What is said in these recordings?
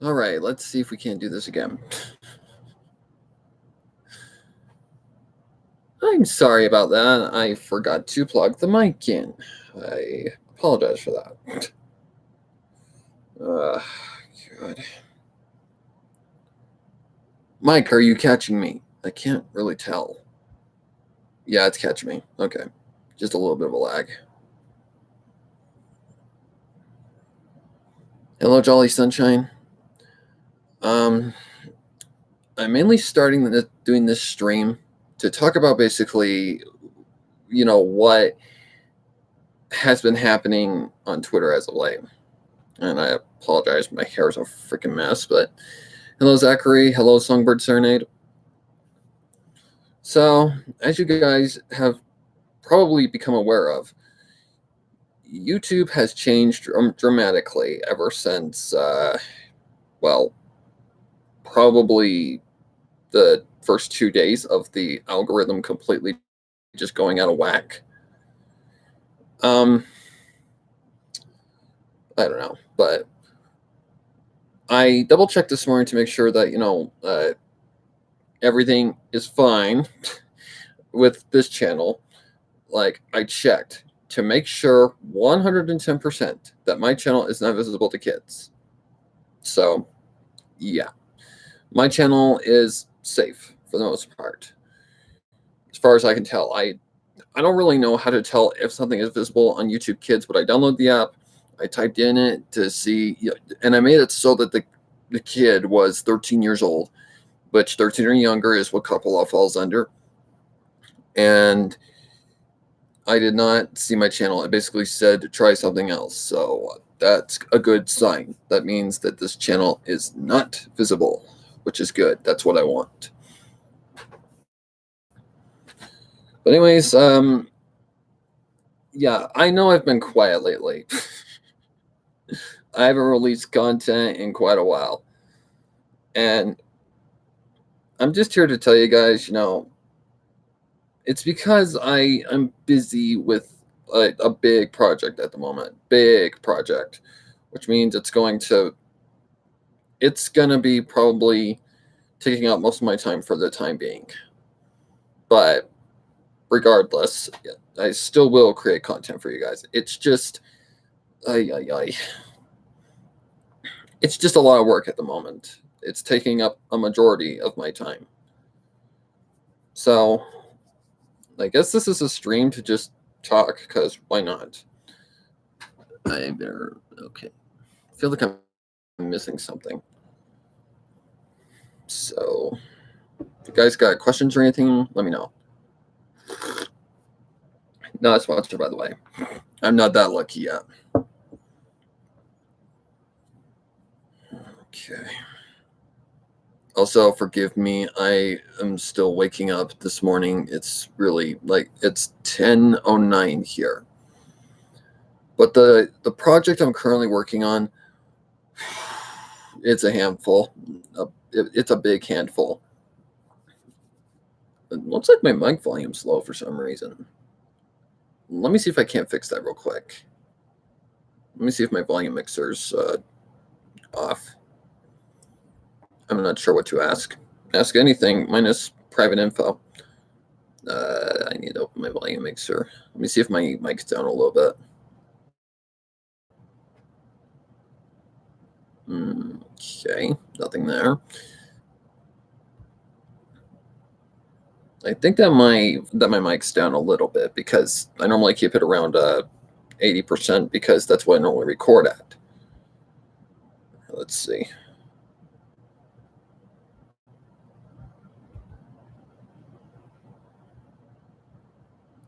All right, let's see if we can't do this again. I'm sorry about that. I forgot to plug the mic in. I apologize for that. God. Mike, are you catching me? I can't really tell. Yeah, it's catching me. Okay. Just a little bit of a lag. Hello, Jolly Sunshine. I'm mainly doing this stream to talk about basically, what has been happening on Twitter as of late. And I apologize, my hair is a freaking mess, but hello, Zachary. Hello, Songbird Serenade. So, as you guys have probably become aware of, YouTube has changed dramatically ever since, probably the first 2 days of the algorithm completely just going out of whack. I don't know, but I double checked this morning to make sure that everything is fine with this channel. Like, I checked to make sure 110% that my channel is not visible to kids. So, yeah, my channel is safe for the most part, as far as I can tell. I don't really know how to tell if something is visible on YouTube Kids, but I downloaded the app. I typed in it to see, and I made it so that the kid was 13 years old, which 13 or younger is what Couple Law falls under. And I did not see my channel. It basically said to try something else. So that's a good sign. That means that this channel is not visible, which is good. That's what I want. But anyways, yeah, I know I've been quiet lately. I haven't released content in quite a while. And I'm just here to tell you guys, it's because I am busy with a big project at the moment. Big project, which means it's going to be probably taking up most of my time for the time being. But regardless, I still will create content for you guys. It's just, it's just a lot of work at the moment. It's taking up a majority of my time. So, I guess this is a stream to just talk, because why not? Okay. I feel like I'm missing something. So, if you guys got questions or anything, let me know. Not sponsored, by the way. I'm not that lucky yet. Okay. Also, forgive me. I am still waking up this morning. It's really it's 10:09 here. But the project I'm currently working on, it's a handful. It's a big handful. It looks like my mic volume's low for some reason. Let me see if I can't fix that real quick. Let me see if my volume mixer's off. I'm not sure what to ask. Ask anything minus private info. I need to open my volume mixer. Let me see if my mic's down a little bit. Okay, nothing there. I think that my mic's down a little bit, because I normally keep it around 80%, because that's what I normally record at. Let's see.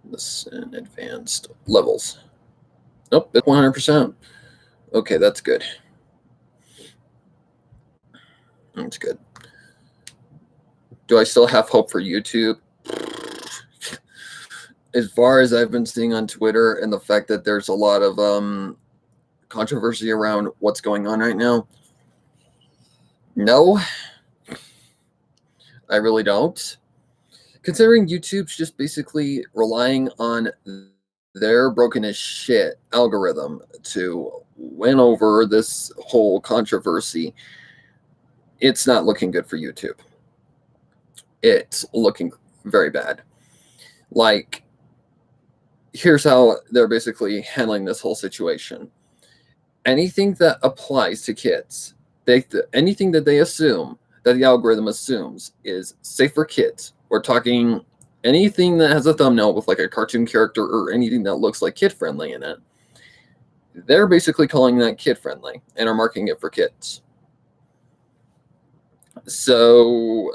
This in advanced levels. Nope, it's 100%. Okay, that's good. That's good. Do I still have hope for YouTube? As far as I've been seeing on Twitter, and the fact that there's a lot of controversy around what's going on right now, no, I really don't. Considering YouTube's just basically relying on their broken as shit algorithm to win over this whole controversy, it's not looking good for YouTube. It's looking very bad. Like, here's how they're basically handling this whole situation. Anything that applies to kids, anything that they assume, that the algorithm assumes is safe for kids. We're talking anything that has a thumbnail with like a cartoon character or anything that looks like kid friendly in it. They're basically calling that kid friendly and are marking it for kids. So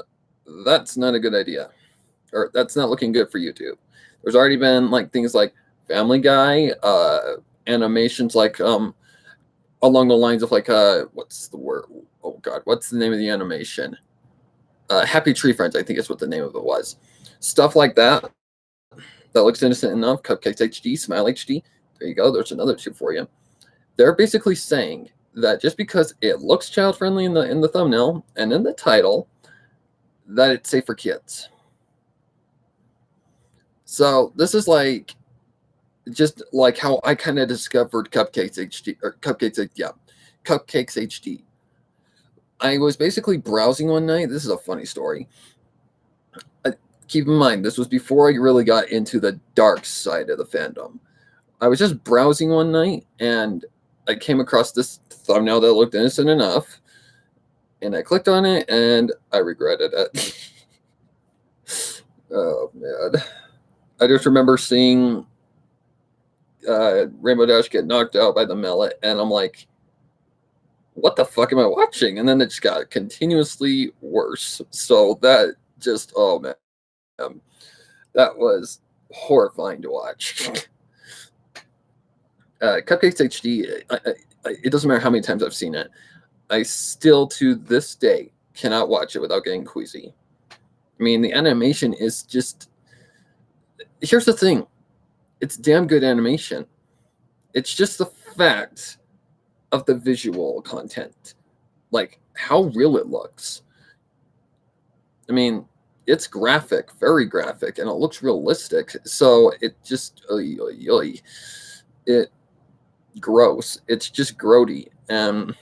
that's not a good idea, or that's not looking good for YouTube. There's already been like things like Family Guy, animations like along the lines of like what's the word? Oh God, what's the name of the animation? Happy Tree Friends, I think is what the name of it was. Stuff like that. That looks innocent enough. Cupcakes HD, Smile HD. There you go. There's another two for you. They're basically saying that just because it looks child friendly in the thumbnail and in the title, that it's safe for kids. So this is like just like how I kind of discovered Cupcakes HD or Cupcakes HD. I was basically browsing one night. This is a funny story. Keep in mind, this was before I really got into the dark side of the fandom. I was just browsing one night and I came across this thumbnail that looked innocent enough, and I clicked on it and I regretted it. Oh man. I just remember seeing Rainbow Dash get knocked out by the mallet, and I'm like, what the fuck am I watching? And then it just got continuously worse. So that just, oh man, that was horrifying to watch. Cupcakes HD, it doesn't matter how many times I've seen it, I still to this day cannot watch it without getting queasy. I mean, the animation is just, here's the thing, it's damn good animation. It's just the fact of the visual content, like how real it looks. I mean, it's graphic, very graphic, and it looks realistic. So it just, it gross. It's just grody. And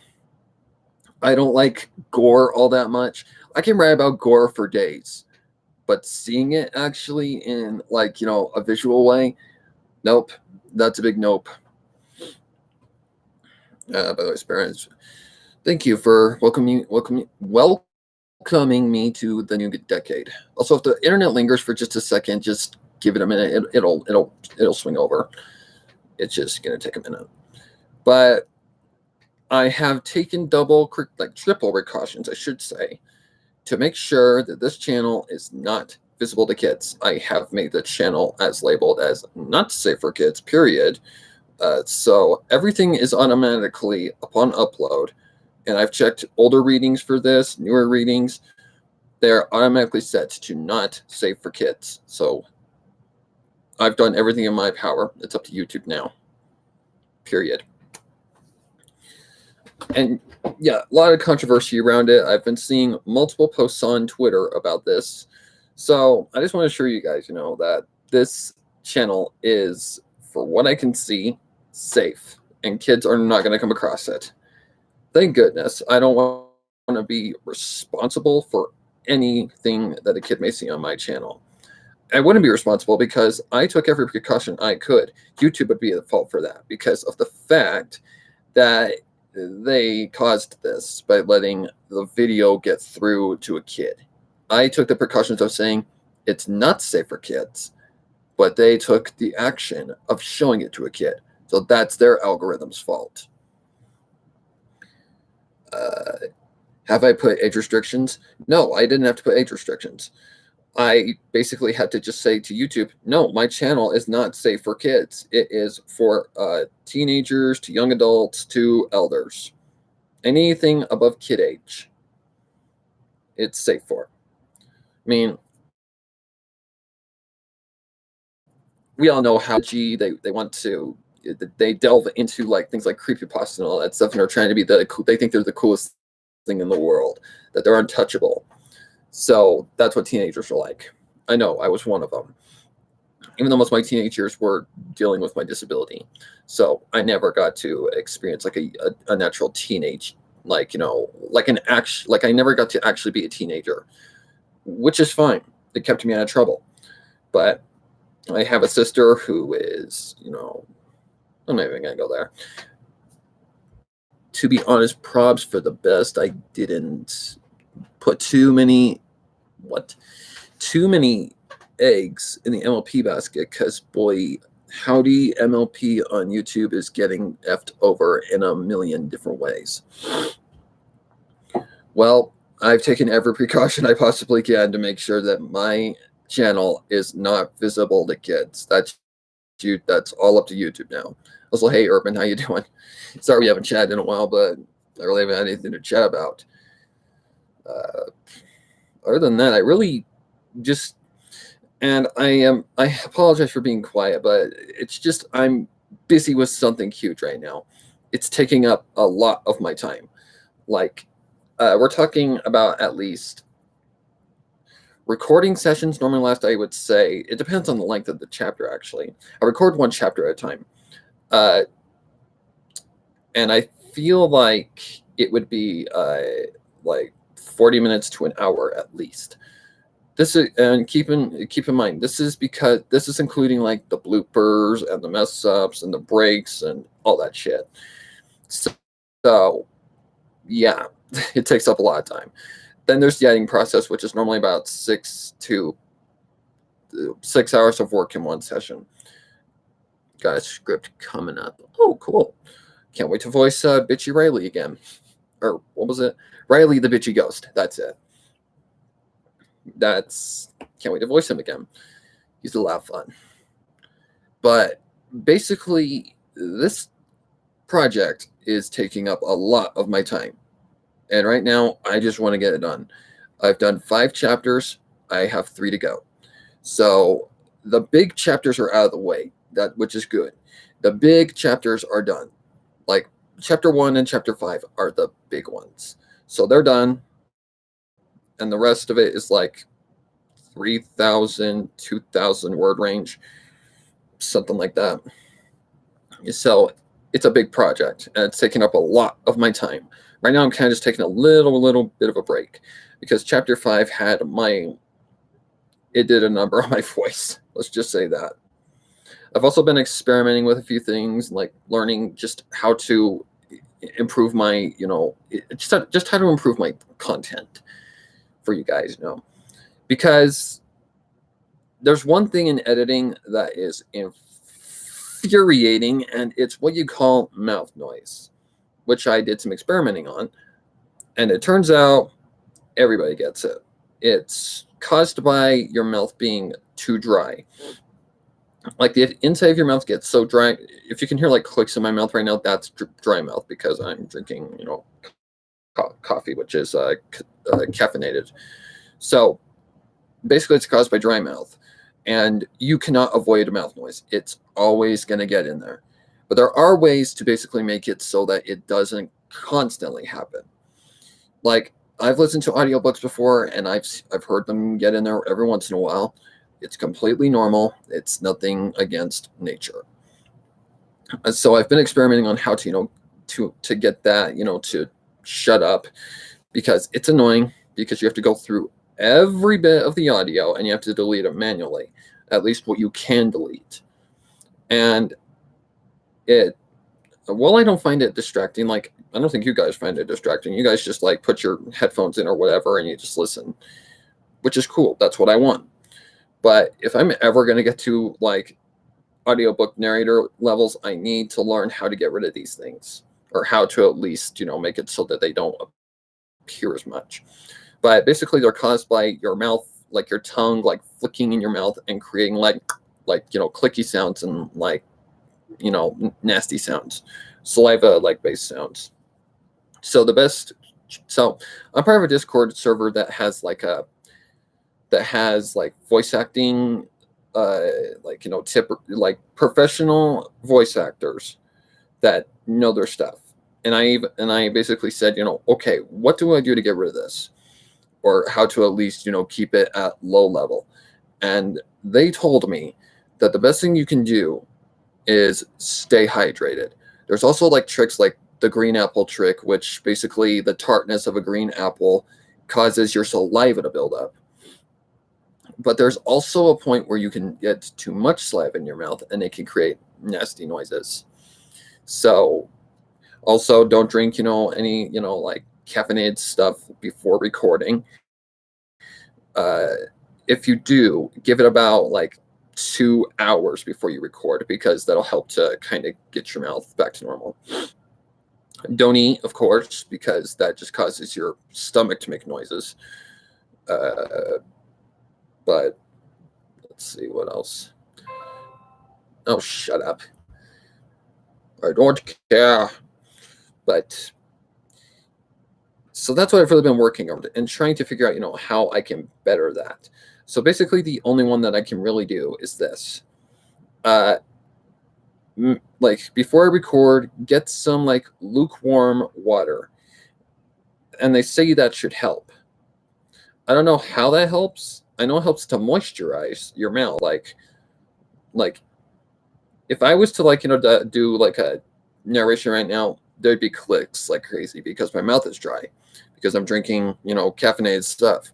I don't like gore all that much. I can write about gore for days, but seeing it actually in like, a visual way, nope. That's a big nope. By the way, parents, thank you for welcoming me to the new decade. Also, if the internet lingers for just a second, just give it a minute. It'll swing over. It's just gonna take a minute. But I have taken triple precautions, I should say, to make sure that this channel is not visible to kids. I have made the channel as labeled as not safe for kids, period. So everything is automatically upon upload, and I've checked older readings for this, newer readings. They're automatically set to not safe for kids. So I've done everything in my power. It's up to YouTube now, period. And yeah, a lot of controversy around it. I've been seeing multiple posts on Twitter about this. So I just want to assure you guys, that this channel is, for what I can see, safe, and kids are not going to come across it. Thank goodness. I don't want to be responsible for anything that a kid may see on my channel. I wouldn't be responsible because I took every precaution I could. YouTube would be at fault for that because of the fact that they caused this by letting the video get through to a kid. I took the precautions of saying it's not safe for kids, but they took the action of showing it to a kid. So that's their algorithm's fault. Have I put age restrictions? No, I didn't have to put age restrictions. I basically had to just say to YouTube, no, my channel is not safe for kids. It is for teenagers, to young adults, to elders. Anything above kid age, it's safe for. I mean, we all know how they want to, they delve into like things like creepypasta and all that stuff, and are trying to be they think they're the coolest thing in the world, that they're untouchable. So that's what teenagers are like. I know, I was one of them. Even though most of my teenage years were dealing with my disability. So I never got to experience like a natural teenage, like, like I never got to actually be a teenager, which is fine. It kept me out of trouble. But I have a sister who is, I'm not even gonna go there. To be honest, probs for the best. I didn't put too many eggs in the MLP basket, because boy, howdy, MLP on YouTube is getting effed over in a million different ways. Well, I've taken every precaution I possibly can to make sure that my channel is not visible to kids. That's all up to YouTube now. Also, hey Urban, how you doing? Sorry we haven't chatted in a while, but I really haven't had anything to chat about. Other than that, I really just, and I apologize for being quiet, but it's just I'm busy with something huge right now. It's taking up a lot of my time. Like, we're talking about at least recording sessions normally last, I would say, it depends on the length of the chapter, actually. I record one chapter at a time. And I feel like it would be like 40 minutes to an hour at least. This is, and keep in mind, this is because this is including like the bloopers and the mess ups and the breaks and all that shit. So yeah, it takes up a lot of time. Then there's the editing process, which is normally about 6 hours of work in one session. Got a script coming up. Oh, cool. Can't wait to voice Bitchy Riley again. Or what was it? Riley the Bitchy Ghost. That's it. Can't wait to voice him again. He's a lot of fun. But basically, this project is taking up a lot of my time. And right now, I just want to get it done. I've done 5 chapters. I have 3 to go. So the big chapters are out of the way, which is good. The big chapters are done. Like chapter 1 and chapter 5 are the big ones. So they're done. And the rest of it is like 3,000, 2,000 word range, something like that. So it's a big project, and it's taking up a lot of my time. Right now, I'm kind of just taking a little bit of a break, because chapter 5 it did a number on my voice. Let's just say that. I've also been experimenting with a few things, like learning just how to improve my, just how to improve my content for you guys, because there's one thing in editing that is infuriating, and it's what you call mouth noise, which I did some experimenting on, and it turns out everybody gets it. It's caused by your mouth being too dry. Like the inside of your mouth gets so dry. If you can hear like clicks in my mouth right now, that's dry mouth, because I'm drinking, coffee, which is caffeinated. So basically, it's caused by dry mouth, and you cannot avoid a mouth noise. It's always going to get in there. But there are ways to basically make it so that it doesn't constantly happen. Like, I've listened to audiobooks before, and I've heard them get in there every once in a while. It's completely normal. It's nothing against nature. So I've been experimenting on how to, to get that, to shut up, because it's annoying, because you have to go through every bit of the audio and you have to delete it manually, at least what you can delete. And I don't find it distracting. Like, I don't think you guys find it distracting. You guys just like put your headphones in or whatever and you just listen, which is cool. That's what I want. But if I'm ever going to get to like audiobook narrator levels, I need to learn how to get rid of these things, or how to at least, make it so that they don't appear as much. But basically, they're caused by your mouth, like your tongue, like flicking in your mouth and creating like clicky sounds and like, nasty sounds, saliva like based sounds. So I'm part of a Discord server that has like voice acting, professional voice actors that know their stuff. And I basically said, okay, what do I do to get rid of this? Or how to at least, keep it at low level. And they told me that the best thing you can do is stay hydrated. There's also like tricks like the green apple trick, which basically the tartness of a green apple causes your saliva to build up. But there's also a point where you can get too much saliva in your mouth and it can create nasty noises. So also don't drink, any, like caffeinated stuff before recording. If you do, give it about like 2 hours before you record, because that'll help to kind of get your mouth back to normal. Don't eat, of course, because that just causes your stomach to make noises. But let's see what else. Oh, shut up. I don't care. But so that's what I've really been working on and trying to figure out, how I can better that. So basically the only one that I can really do is this. Like before I record, get some like lukewarm water. And they say that should help. I don't know how that helps. I know it helps to moisturize your mouth. Like if I was to do like a narration right now, there'd be clicks like crazy because my mouth is dry, because I'm drinking, caffeinated stuff.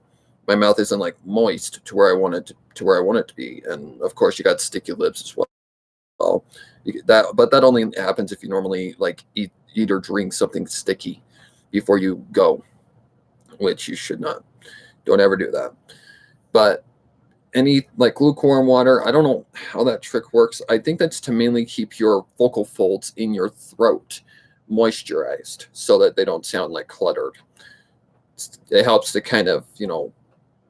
My mouth isn't like moist to where I want it to be. And of course you got sticky lips as well. But that only happens if you normally like eat or drink something sticky before you go, which you should not. Don't ever do that. But any like lukewarm water, I don't know how that trick works. I think that's to mainly keep your vocal folds in your throat moisturized so that they don't sound like cluttered. It helps to kind of,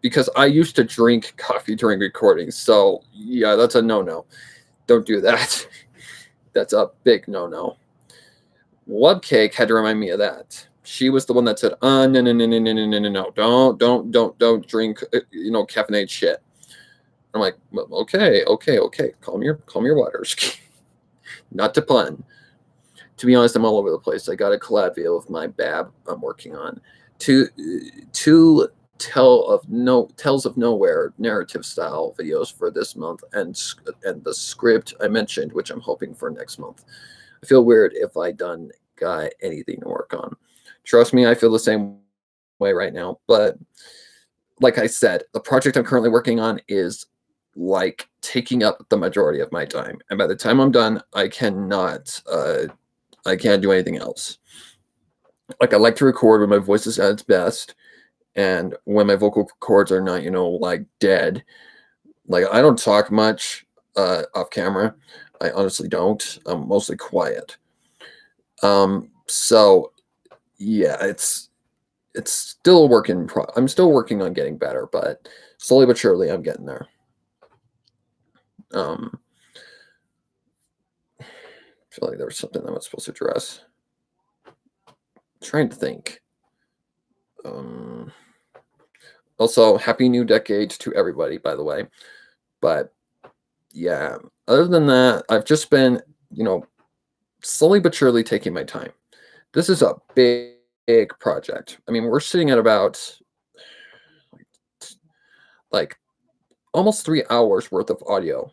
because I used to drink coffee during recordings. So yeah, that's a no-no. Don't do that. That's a big no-no. Webcake had to remind me of that. She was the one that said, no, don't drink, caffeinated shit. I'm like, okay, calm your waters. Not to pun. To be honest, I'm all over the place. I got a collab video with my Bab I'm working on. Two Tales of Nowhere narrative style videos for this month, and the script I mentioned, which I'm hoping for next month. I feel weird if I got anything to work on. Trust me, I feel the same way right now. But like I said, the project I'm currently working on is like taking up the majority of my time. And by the time I'm done, I can't do anything else. Like I like to record when my voice is at its best and when my vocal cords are not, like dead. Like I don't talk much off camera. I honestly don't. I'm mostly quiet. So yeah, it's still a work in I'm still working on getting better, but slowly but surely I'm getting there. I feel like there was something I was supposed to address. Trying to think. Also, happy new decade to everybody, by the way. But yeah, other than that, I've just been, slowly but surely taking my time. This is a big project. I mean, we're sitting at about like almost 3 hours worth of audio.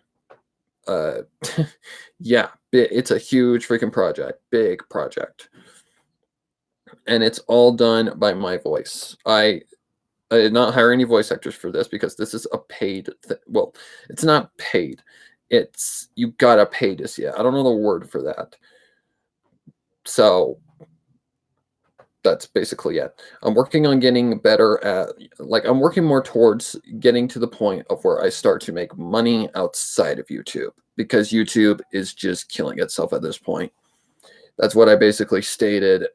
Yeah, it's a huge freaking project, big project. And it's all done by my voice. I did not hire any voice actors for this because this is a paid well, it's not paid. It's you gotta pay to see it. I don't know the word for that. So that's basically it. I'm working on getting better at, I'm working more towards getting to the point of where I start to make money outside of YouTube, because YouTube is just killing itself at this point. That's what I basically stated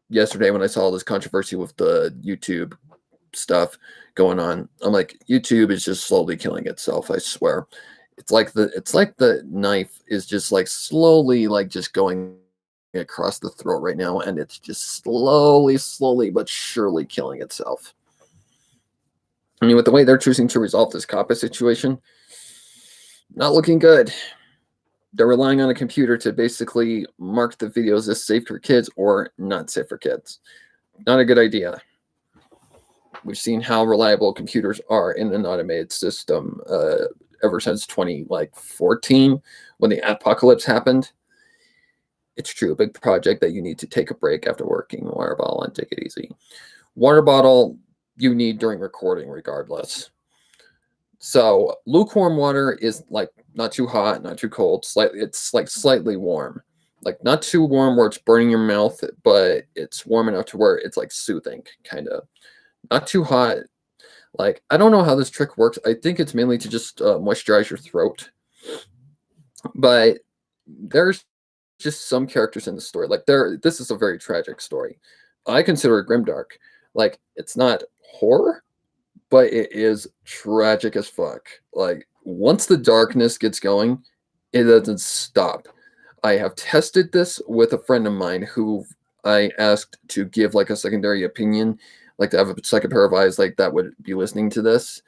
yesterday when I saw this controversy with the YouTube stuff going on. I'm like, YouTube is just slowly killing itself, I swear. It's like the knife is just like slowly just going across the throat right now, and it's just slowly but surely killing itself. I mean, with the way they're choosing to resolve this COPPA situation, not looking good. They're relying on a computer to basically mark the videos as safe for kids or not safe for kids. Not a good idea. We've seen how reliable computers are in an automated system ever since 2014, when the apocalypse happened. it's true, a big project that you need to take a break after working. Water bottle and take it easy. Water bottle you need during recording regardless. So lukewarm water is like not too hot, not too cold. It's like slightly warm, like not too warm where it's burning your mouth, but it's warm enough to where it's like soothing, kind of. Not too hot. Like I don't know how this trick works. I think it's mainly to just moisturize your throat. But there's just some characters in the story. Like this is a very tragic story. I consider it grimdark. Like it's not horror, but it is tragic as fuck. Like once the darkness gets going, it doesn't stop. I have tested this with a friend of mine who I asked to give like a secondary opinion, like to have a second pair of eyes, like that would be listening to this,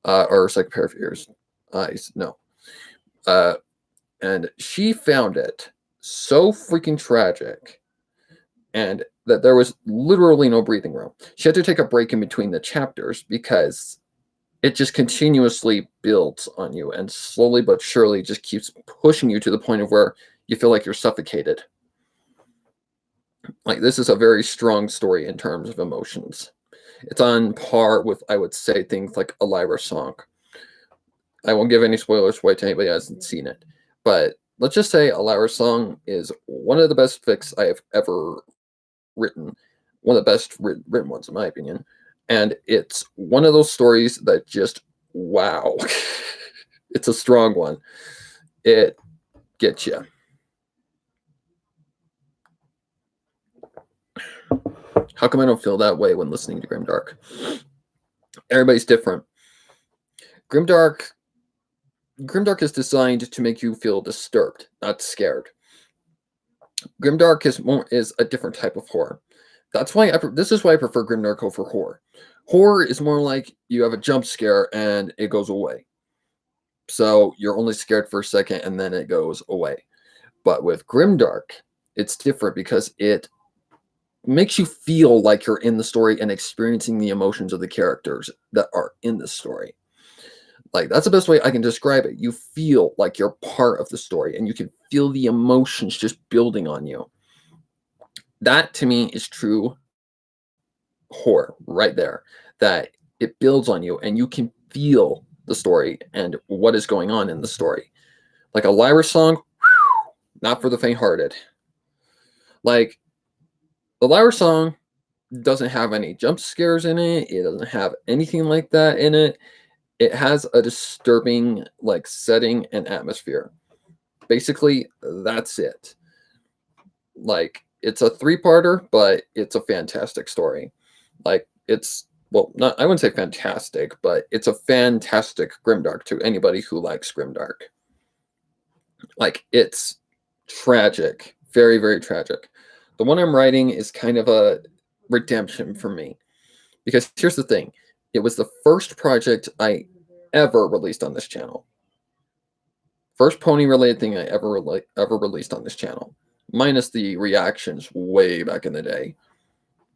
or a second pair of ears, eyes. No, uh, and she found it so freaking tragic, and that there was literally no breathing room. She had to take a break in between the chapters because it just continuously builds on you and slowly but surely just keeps pushing you to the point of where you feel like you're suffocated. Like this is a very strong story in terms of emotions. It's on par with, I would say, things like a Lyra song. I won't give any spoilers away to anybody who hasn't seen it, but let's just say a Lyra song is one of the best fics I have ever written, one of the best written ones in my opinion, and it's one of those stories that just wow. It's a strong one. It gets you. How come I don't feel that way when listening to grimdark? Everybody's different. Grimdark is designed to make you feel disturbed, not scared. Grimdark is a different type of horror. That's why this is why I prefer grimdark over horror. Horror is more like you have a jump scare and it goes away. So you're only scared for a second and then it goes away. But with grimdark, it's different because it makes you feel like you're in the story and experiencing the emotions of the characters that are in the story. Like that's the best way I can describe it. You feel like you're part of the story and you can feel the emotions just building on you. That to me is true horror right there. That it builds on you and you can feel the story and what is going on in the story. Like a Lyra song, not for the faint-hearted. Like the Lyra song doesn't have any jump scares in it. It doesn't have anything like that in it. It has a disturbing like setting and atmosphere. Basically, that's it. Like it's a three-parter, but it's a fantastic story. Like it's not I wouldn't say fantastic, but it's a fantastic grimdark to anybody who likes grimdark. Like it's tragic, very very tragic. The one I'm writing is kind of a redemption for me because here's the thing: it was the first project I ever released on this channel. First pony related thing I ever released on this channel, minus the reactions way back in the day,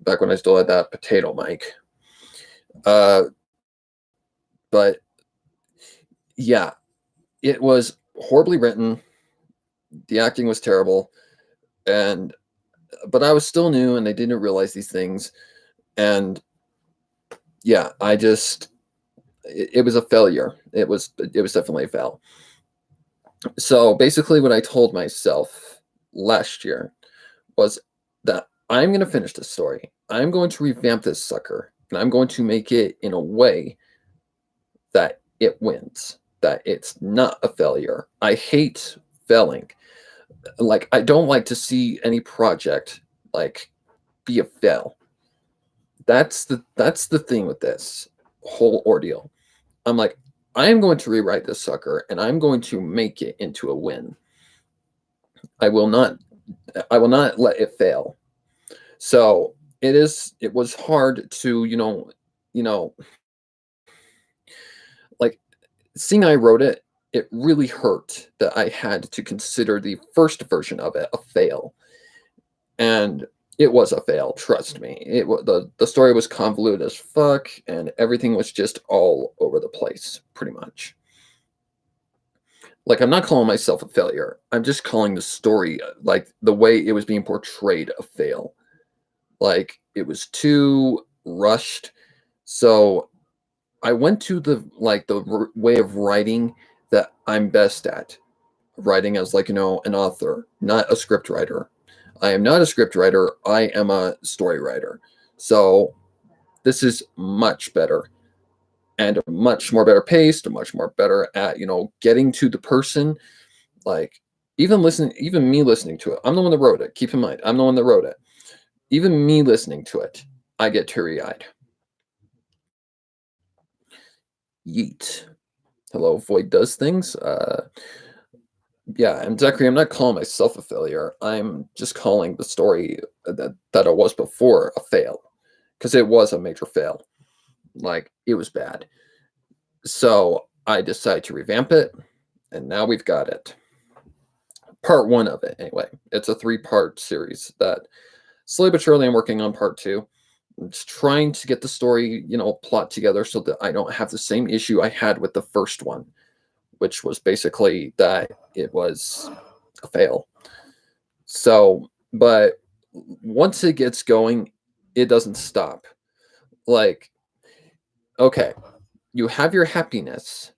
back when I still had that potato mic. But yeah, it was horribly written. The acting was terrible, but I was still new and I didn't realize these things. And yeah, it was a failure. It was definitely a fail. So basically what I told myself last year was that I'm going to finish this story. I'm going to revamp this sucker and I'm going to make it in a way that it wins, that it's not a failure. I hate failing. Like I don't like to see any project like be a fail. That's the thing with this whole ordeal. I'm like, I am going to rewrite this sucker and I'm going to make it into a win. I will not let it fail. So it was hard to, like seeing I wrote it, it really hurt that I had to consider the first version of it a fail. And it was a fail, trust me. It was the story was convoluted as fuck and everything was just all over the place, pretty much. Like, I'm not calling myself a failure. I'm just calling the story, like, the way it was being portrayed, a fail. Like, it was too rushed. So I went to the way of writing that I'm best at. Writing as, like, an author, not a script writer. I am not a script writer. I am a story writer. So this is much better and much more better paced, much more better at, getting to the person. Like, even me listening to it, I'm the one that wrote it. Keep in mind, I'm the one that wrote it. Even me listening to it, I get teary-eyed. Yeet. Hello, Void does things. Yeah, and Zachary, I'm not calling myself a failure. I'm just calling the story that it was before a fail, because it was a major fail. Like, it was bad. So I decided to revamp it, and now we've got it. Part one of it, anyway. It's a 3-part series that slowly but surely I'm working on part two. I'm just trying to get the story, plot together so that I don't have the same issue I had with the first one, which was basically that it was a fail. So, but once it gets going, it doesn't stop. Like, okay, you have your happiness.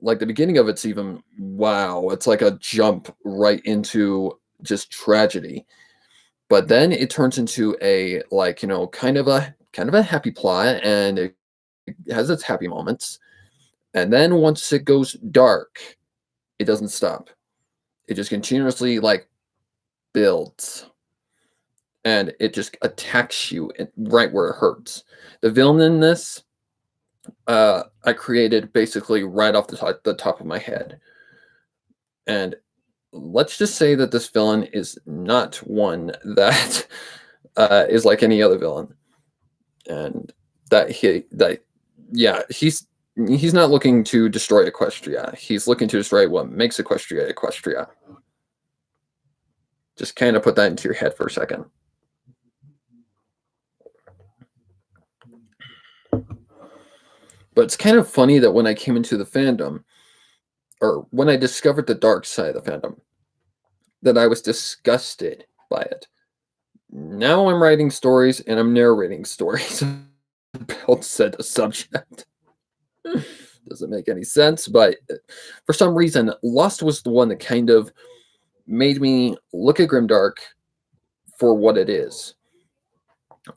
Like, the beginning of it's even, wow, it's like a jump right into just tragedy. But then it turns into a, like, kind of a happy plot, and it has its happy moments. And then once it goes dark, it doesn't stop. It just continuously, like, builds, and it just attacks you right where it hurts. The villain in this, I created basically right off the top of my head. And let's just say that this villain is not one that is like any other villain, and he's not looking to destroy Equestria. He's looking to destroy what makes Equestria Equestria. Just kind of put that into your head for a second. But it's kind of funny that when I came into the fandom, or when I discovered the dark side of the fandom, that I was disgusted by it. Now I'm writing stories and I'm narrating stories about said subject. Doesn't make any sense, but for some reason, Lost was the one that kind of made me look at Grimdark for what it is.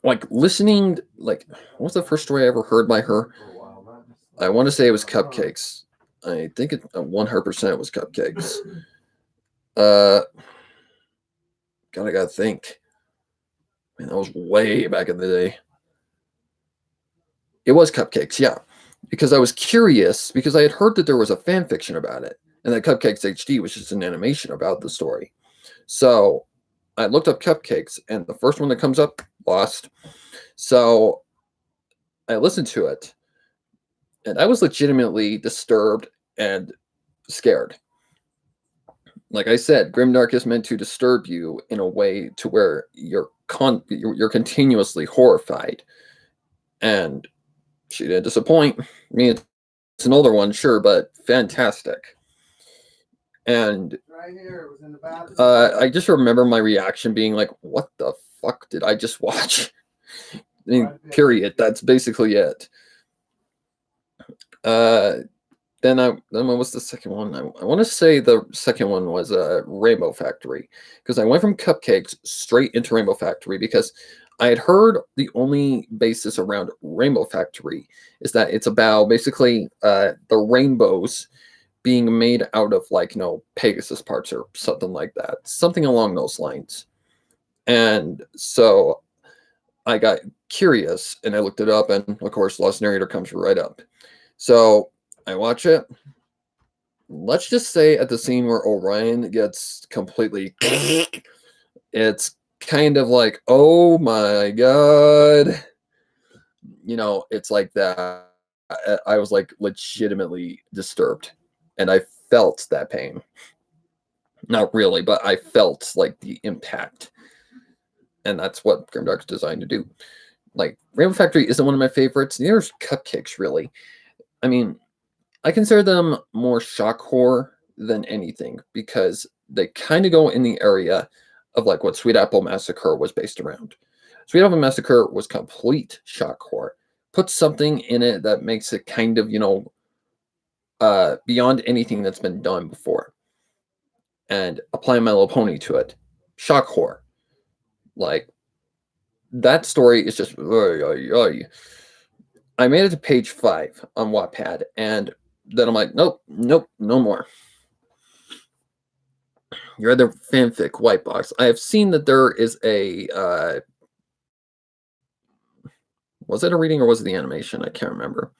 Like, listening, like, what was the first story I ever heard by her? I want to say it was Cupcakes. I think it 100% was Cupcakes. God, I gotta think. Man, that was way back in the day. It was Cupcakes, yeah. Because I was curious, because I had heard that there was a fan fiction about it, and that Cupcakes HD was just an animation about the story. So I looked up Cupcakes, and the first one that comes up, Lost. So I listened to it, and I was legitimately disturbed and scared. Like I said, Grimdark is meant to disturb you in a way to where you're continuously horrified. And she didn't disappoint. I mean, it's an older one, sure, but fantastic. And I just remember my reaction being like, what the fuck did I just watch? I mean, period. That's basically it. Then what was the second one? I want to say the second one was Rainbow Factory, because I went from Cupcakes straight into Rainbow Factory because I had heard the only basis around Rainbow Factory is that it's about basically the rainbows being made out of, like, Pegasus parts or something like that, something along those lines. And so I got curious and I looked it up, and of course, Lost Narrator comes right up. So I watch it. Let's just say at the scene where Orion gets completely, it's kind of like, oh my god, it's like that. I was, like, legitimately disturbed, and I felt that pain. Not really, but I felt, like, the impact, and that's what Grimdark's designed to do. Like, Rainbow Factory isn't one of my favorites. Neither is Cupcakes, really. I mean, I consider them more shock horror than anything, because they kind of go in the area of like what Sweet Apple Massacre was based around. Sweet Apple Massacre was complete shock horror. Put something in it that makes it kind of, beyond anything that's been done before, and apply My Little Pony to it. Shock horror. Like, that story is just. I made it to page 5 on Wattpad, and then I'm like, nope, no more. Your other fanfic, White Box. I have seen that there is a. Was it a reading or was it the animation? I can't remember.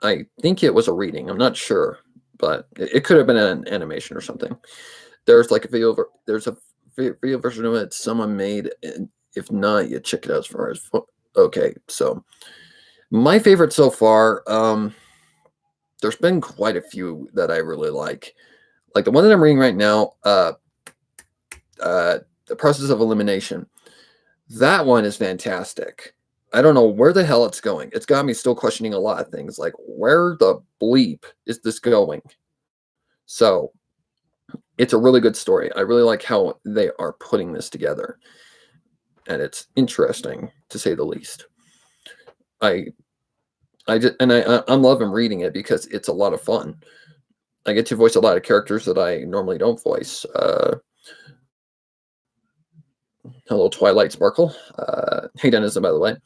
I think it was a reading. I'm not sure, but it could have been an animation or something. There's like a video. There's a video version of it someone made, and if not, you check it out as far as. Okay, so my favorite so far. There's been quite a few that I really like. Like the one that I'm reading right now, The Process of Elimination. That one is fantastic. I don't know where the hell it's going. It's got me still questioning a lot of things, like where the bleep is this going? So it's a really good story. I really like how they are putting this together, and it's interesting to say the least. I'm loving reading it because it's a lot of fun. I get to voice a lot of characters that I normally don't voice. Hello, Twilight Sparkle. Hey, Denizen, by the way.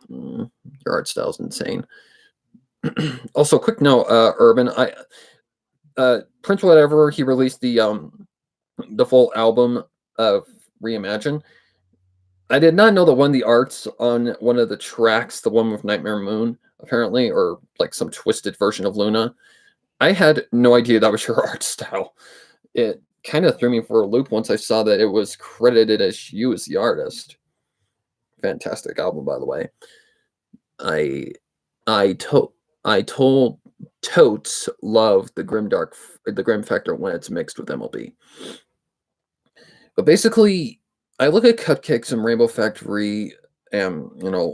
Your art style is insane. Also, quick note, Urban. Prince Whatever, he released the full album of Reimagine. I did not know that one of the arts on one of the tracks, the one with Nightmare Moon, apparently, or like some twisted version of Luna. I had no idea that was your art style. It kind of threw me for a loop once I saw that it was credited as you as the artist. Fantastic album, by the way. I told Totes love the Grim Factor when it's mixed with MLB. But basically, I look at Cupcakes and Rainbow Factory and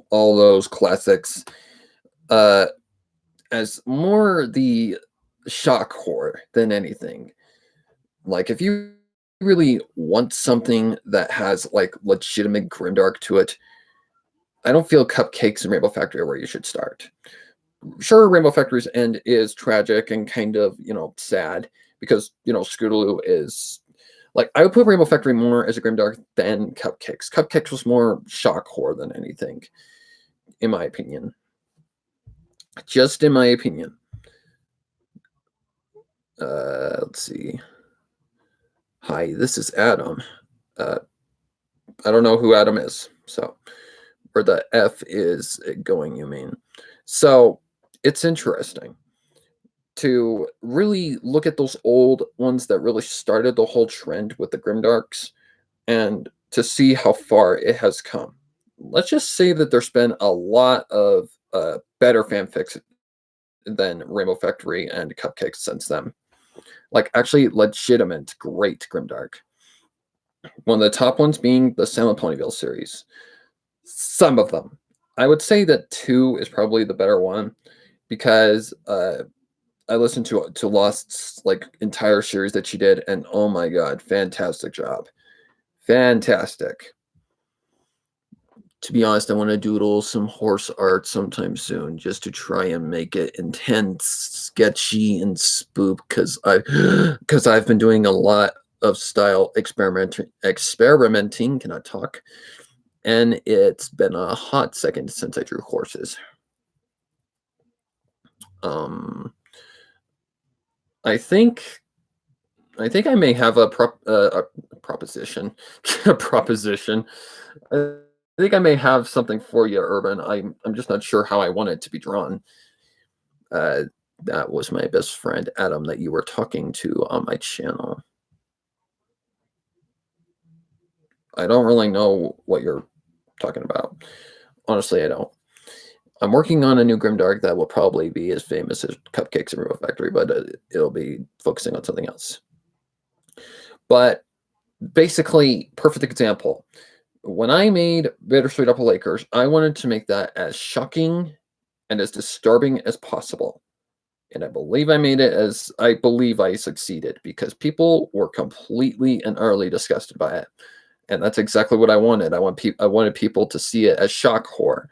all those classics as more the shock horror than anything. Like, if you really want something that has like legitimate grimdark to it, I don't feel Cupcakes and Rainbow Factory are where you should start. Sure, Rainbow Factory's end is tragic and kind of sad because Scootaloo is like, I would put Rainbow Factory more as a grimdark than Cupcakes. Cupcakes was more shock horror than anything, in my opinion. Just in my opinion. Let's see. Hi, this is Adam. I don't know who Adam is, so where the F is going, you mean? So it's interesting to really look at those old ones that really started the whole trend with the grimdarks, and to see how far it has come. Let's just say that there's been a lot of better fanfics than Rainbow Factory and Cupcakes since then. Like, actually legitimate great grimdark. One of the top ones being the Silent Ponyville series. Some of them. I would say that 2 is probably the better one, because I listened to Lost's like entire series that she did, and oh my god, fantastic job. Fantastic. To be honest, I want to doodle some horse art sometime soon just to try and make it intense, sketchy, and spook, because I've been doing a lot of style experimenting, cannot talk, and it's been a hot second since I drew horses. I think I may have a proposition. A proposition. I think I may have something for you, Urban. I'm just not sure how I want it to be drawn. That was my best friend, Adam, that you were talking to on my channel. I don't really know what you're talking about. Honestly, I don't. I'm working on a new Grimdark that will probably be as famous as Cupcakes and Rainbow Factory, but it'll be focusing on something else. But basically, perfect example. When I made Bittersweet Apple Acres, I wanted to make that as shocking and as disturbing as possible. And I believe I succeeded because people were completely and utterly disgusted by it. And that's exactly what I wanted. I wanted people to see it as shock horror,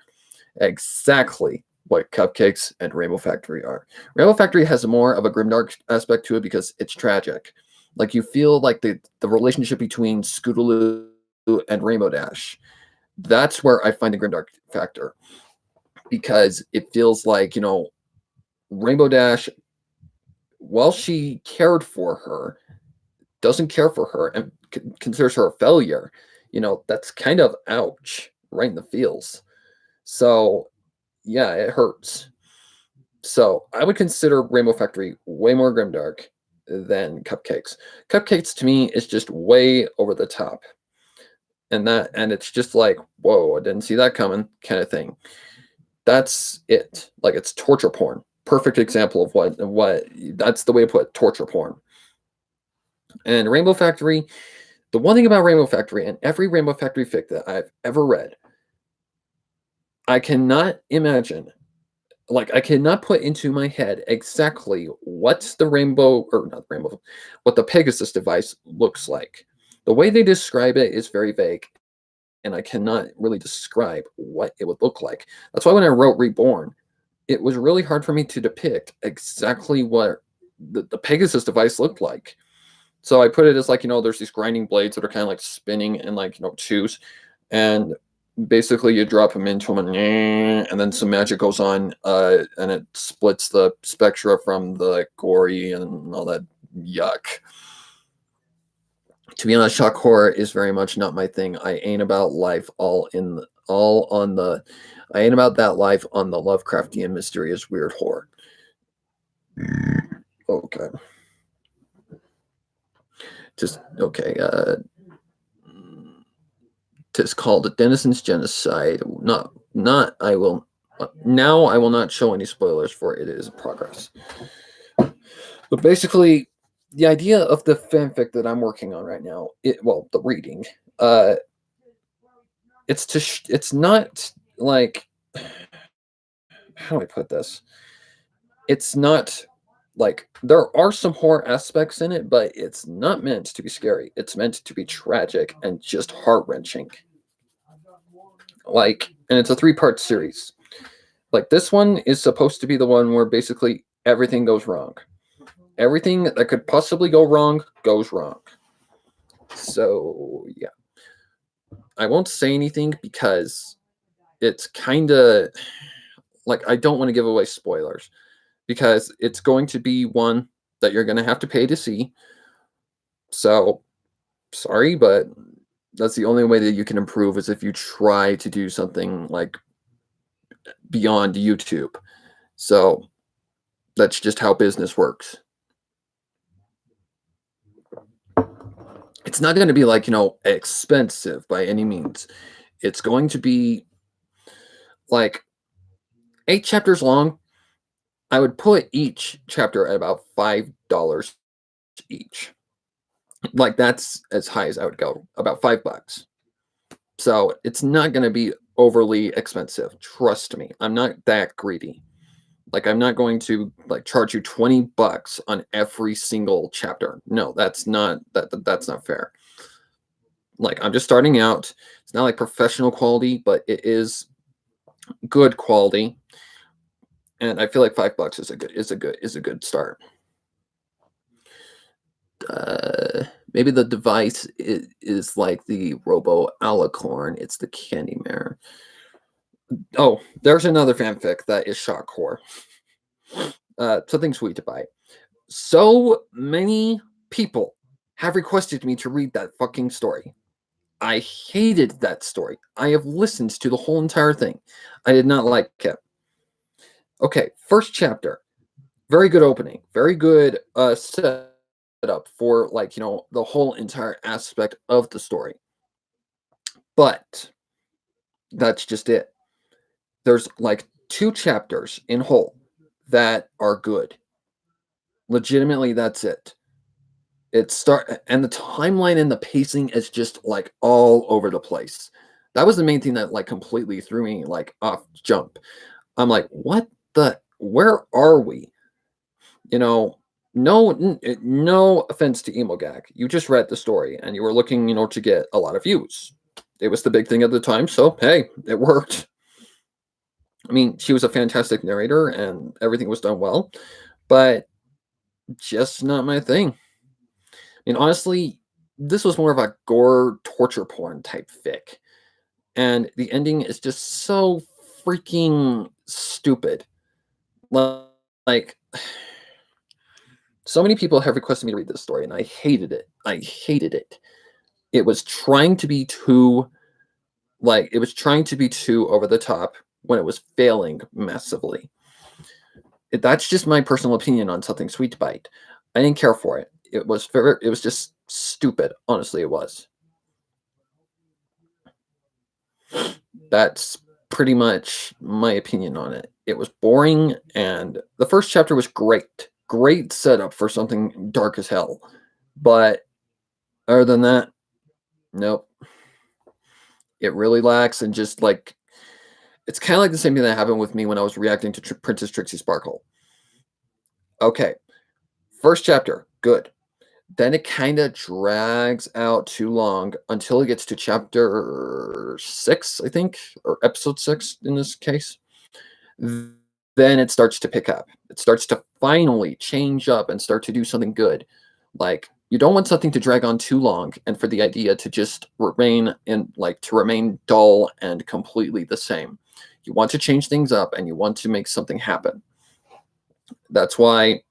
exactly what Cupcakes and Rainbow Factory are. Rainbow Factory has more of a grimdark aspect to it because it's tragic. Like you feel like the relationship between Scootaloo and Rainbow Dash. That's where I find the grimdark factor because it feels like, Rainbow Dash, while she cared for her, doesn't care for her and considers her a failure. That's kind of ouch, right in the feels. So yeah, it hurts. So I would consider Rainbow Factory way more grimdark than Cupcakes. Cupcakes to me is just way over the top. And it's just like, whoa, I didn't see that coming kind of thing. That's it. Like it's torture porn. Perfect example of what that's the way to put it, torture porn. And Rainbow Factory, the one thing about Rainbow Factory and every Rainbow Factory fic that I've ever read, I cannot imagine, like I cannot put into my head exactly what's the rainbow or not rainbow, what the Pegasus device looks like. The way they describe it is very vague, and I cannot really describe what it would look like. That's why when I wrote Reborn, it was really hard for me to depict exactly what the Pegasus device looked like. So I put it as like, there's these grinding blades that are kind of like spinning in like, twos. And basically you drop them into them and then some magic goes on and it splits the spectra from the gory and all that yuck. To be honest, shock horror is very much not my thing. I ain't about life I ain't about that life on the Lovecraftian mysterious weird horror. Okay. Just okay. It's called a Denison's Genocide. Not. I will not show any spoilers for it. It is in progress. But basically, the idea of the fanfic that I'm working on right now, the reading, it's not like, how do I put this? It's not like, there are some horror aspects in it, but it's not meant to be scary. It's meant to be tragic and just heart-wrenching. And it's a 3-part series. Like this one is supposed to be the one where basically everything goes wrong. Everything that could possibly go wrong goes wrong. So yeah, I won't say anything because it's kind of like, I don't want to give away spoilers because it's going to be one that you're going to have to pay to see. So sorry, but that's the only way that you can improve is if you try to do something like beyond YouTube. So that's just how business works. It's not going to be like, expensive by any means. It's going to be like 8 chapters long. I would put each chapter at about $5 each. Like that's as high as I would go, about $5. So it's not going to be overly expensive. Trust me, I'm not that greedy. Like I'm not going to like charge you $20 on every single chapter. No, that's not fair. Like I'm just starting out. It's not like professional quality, but it is good quality. And I feel like $5 is a good start. Maybe the device is like the Robo Alicorn. It's the Candy Mare. Oh, there's another fanfic that is shock horror. Something sweet to buy. So many people have requested me to read that fucking story. I hated that story. I have listened to the whole entire thing. I did not like it. Okay, first chapter. Very good opening. Very good setup for the whole entire aspect of the story. But that's just it. There's like 2 chapters in whole that are good. Legitimately, that's it. And the timeline and the pacing is just like all over the place. That was the main thing that like completely threw me like off jump. I'm like, where are we? You know, no offense to Emogag. You just read the story and you were looking, to get a lot of views. It was the big thing at the time, so hey, it worked. I mean, she was a fantastic narrator and everything was done well, but just not my thing. I mean, honestly, this was more of a gore torture porn type fic. And the ending is just so freaking stupid. Like, so many people have requested me to read this story, and I hated it. I hated it. It was trying to be too, over the top when it was failing massively. That's just my personal opinion on something Sweet Bite. I didn't care for it. It was just stupid. Honestly, it was. That's pretty much my opinion on it. It was boring, and the first chapter was great. Great setup for something dark as hell. But other than that, nope. It really lacks, and just like it's kind of like the same thing that happened with me when I was reacting to Princess Trixie Sparkle. Okay, first chapter, good. Then it kind of drags out too long until it gets to chapter 6, I think, or episode 6 in this case. Then it starts to pick up. It starts to finally change up and start to do something good. Like, you don't want something to drag on too long and for the idea to just remain dull and completely the same. You want to change things up and you want to make something happen. That's why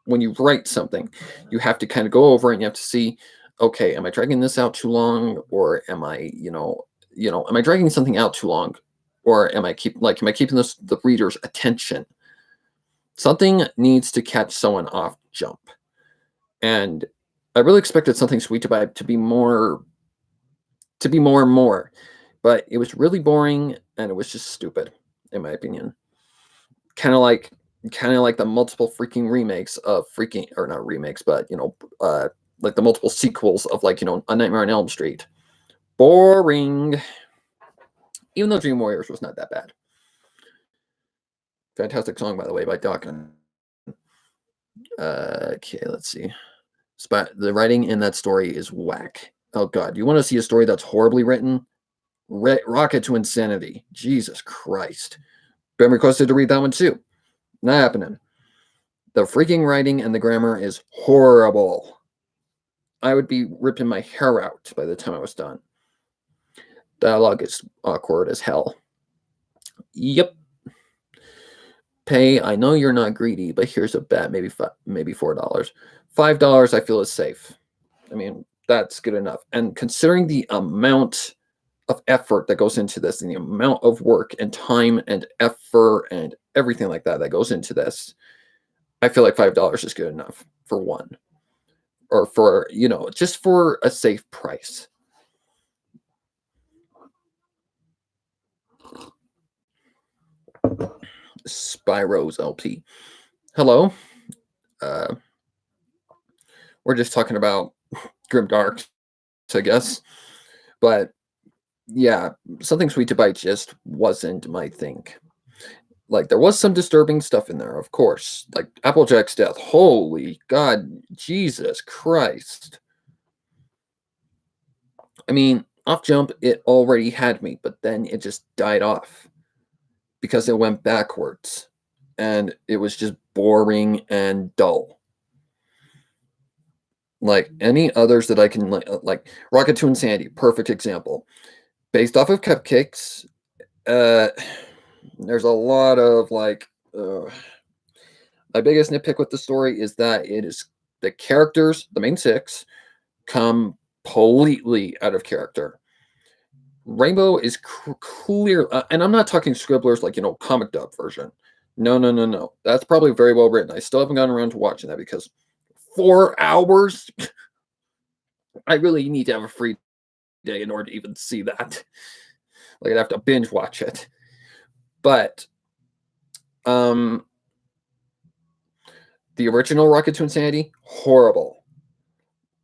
when you write something, you have to kind of go over and you have to see, okay, am I dragging this out too long, or am I, am I dragging something out too long, or am I keeping the reader's attention? Something needs to catch someone off jump, and I really expected something Sweet to be more, and more, but it was really boring and it was just stupid, in my opinion. Kind of like the multiple freaking remakes of freaking, or not remakes, but like the multiple sequels of A Nightmare on Elm Street. Boring. Even though Dream Warriors was not that bad. Fantastic song, by the way, by Dokken. Okay, let's see. The writing in that story is whack. Oh god, you want to see a story that's horribly written? Rocket to Insanity. Jesus Christ. Been requested to read that one too. Not happening. The freaking writing and the grammar is horrible. I would be ripping my hair out by the time I was done. Dialogue is awkward as hell. Yep. Pay, I know you're not greedy, but here's a bet, maybe $4. $5 I feel is safe. I mean, that's good enough. And considering the amount of effort that goes into this, and the amount of work and time and effort and everything like that goes into this, I feel like $5 is good enough for one, or for, just for a safe price. Spyro's LP. Hello. We're just talking about Grimdark, I guess. But yeah, something Sweet to Bite just wasn't my thing. Like, there was some disturbing stuff in there, of course. Like Applejack's death. Holy God, Jesus Christ. I mean, off jump, it already had me, but then it just died off because it went backwards. And it was just boring and dull. Like any others that I can, like Rocket to Insanity, perfect example. Based off of Cupcakes, there's a lot of my biggest nitpick with the story is that it is the characters, the main six, completely out of character. Rainbow is clear, and I'm not talking Scribbler's comic dub version. No. That's probably very well written. I still haven't gotten around to watching that because 4 hours. I really need to have a free day in order to even see that. Like, I'd have to binge watch it. But the original Rocket to Insanity, horrible.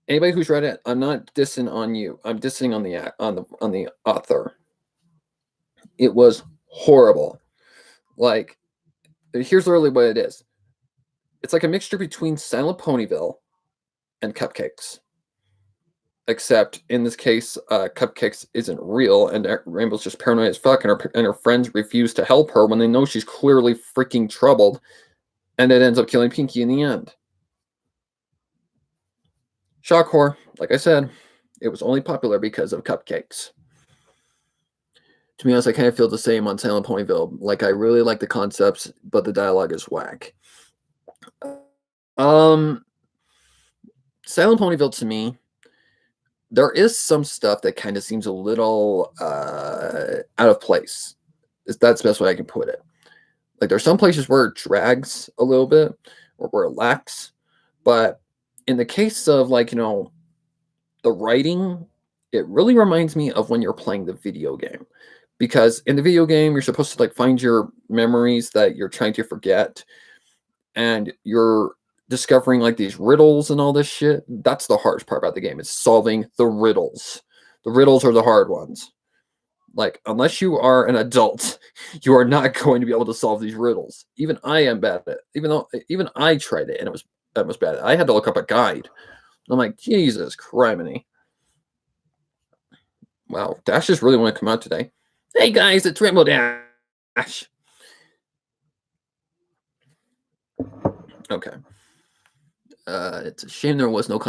Anybody who's read it, I'm not dissing on you. I'm dissing on the author. It was horrible. Like, here's literally what it is. it's like a mixture between Silent Ponyville and Cupcakes. Except in this case, Cupcakes isn't real, and Rainbow's just paranoid as fuck, and her friends refuse to help her when they know she's clearly freaking troubled, and it ends up killing Pinkie in the end. Shock horror, like I said, it was only popular because of Cupcakes. To be honest, I kind of feel the same on Silent Ponyville. Like, I really like the concepts, but the dialogue is whack. Silent Ponyville, to me, there is some stuff that kind of seems a little out of place. That's the best way I can put it. Like, there's some places where it drags a little bit, or where it lacks, but in the case of, like, you know, the writing, it really reminds me of when you're playing the video game. Because in the video game, you're supposed to, like, find your memories that you're trying to forget, and you're discovering, like, these riddles and all this shit. That's the hardest part about the game, is solving the riddles. The riddles are the hard ones. Like, unless you are an adult, you are not going to be able to solve these riddles. Even I am bad at it. Even I tried it, and it was bad. I had to look up a guide. I'm like, Jesus criminy. Wow, Dash just really want to come out today. Hey guys, it's Rainbow Dash. Okay. It's a shame there was no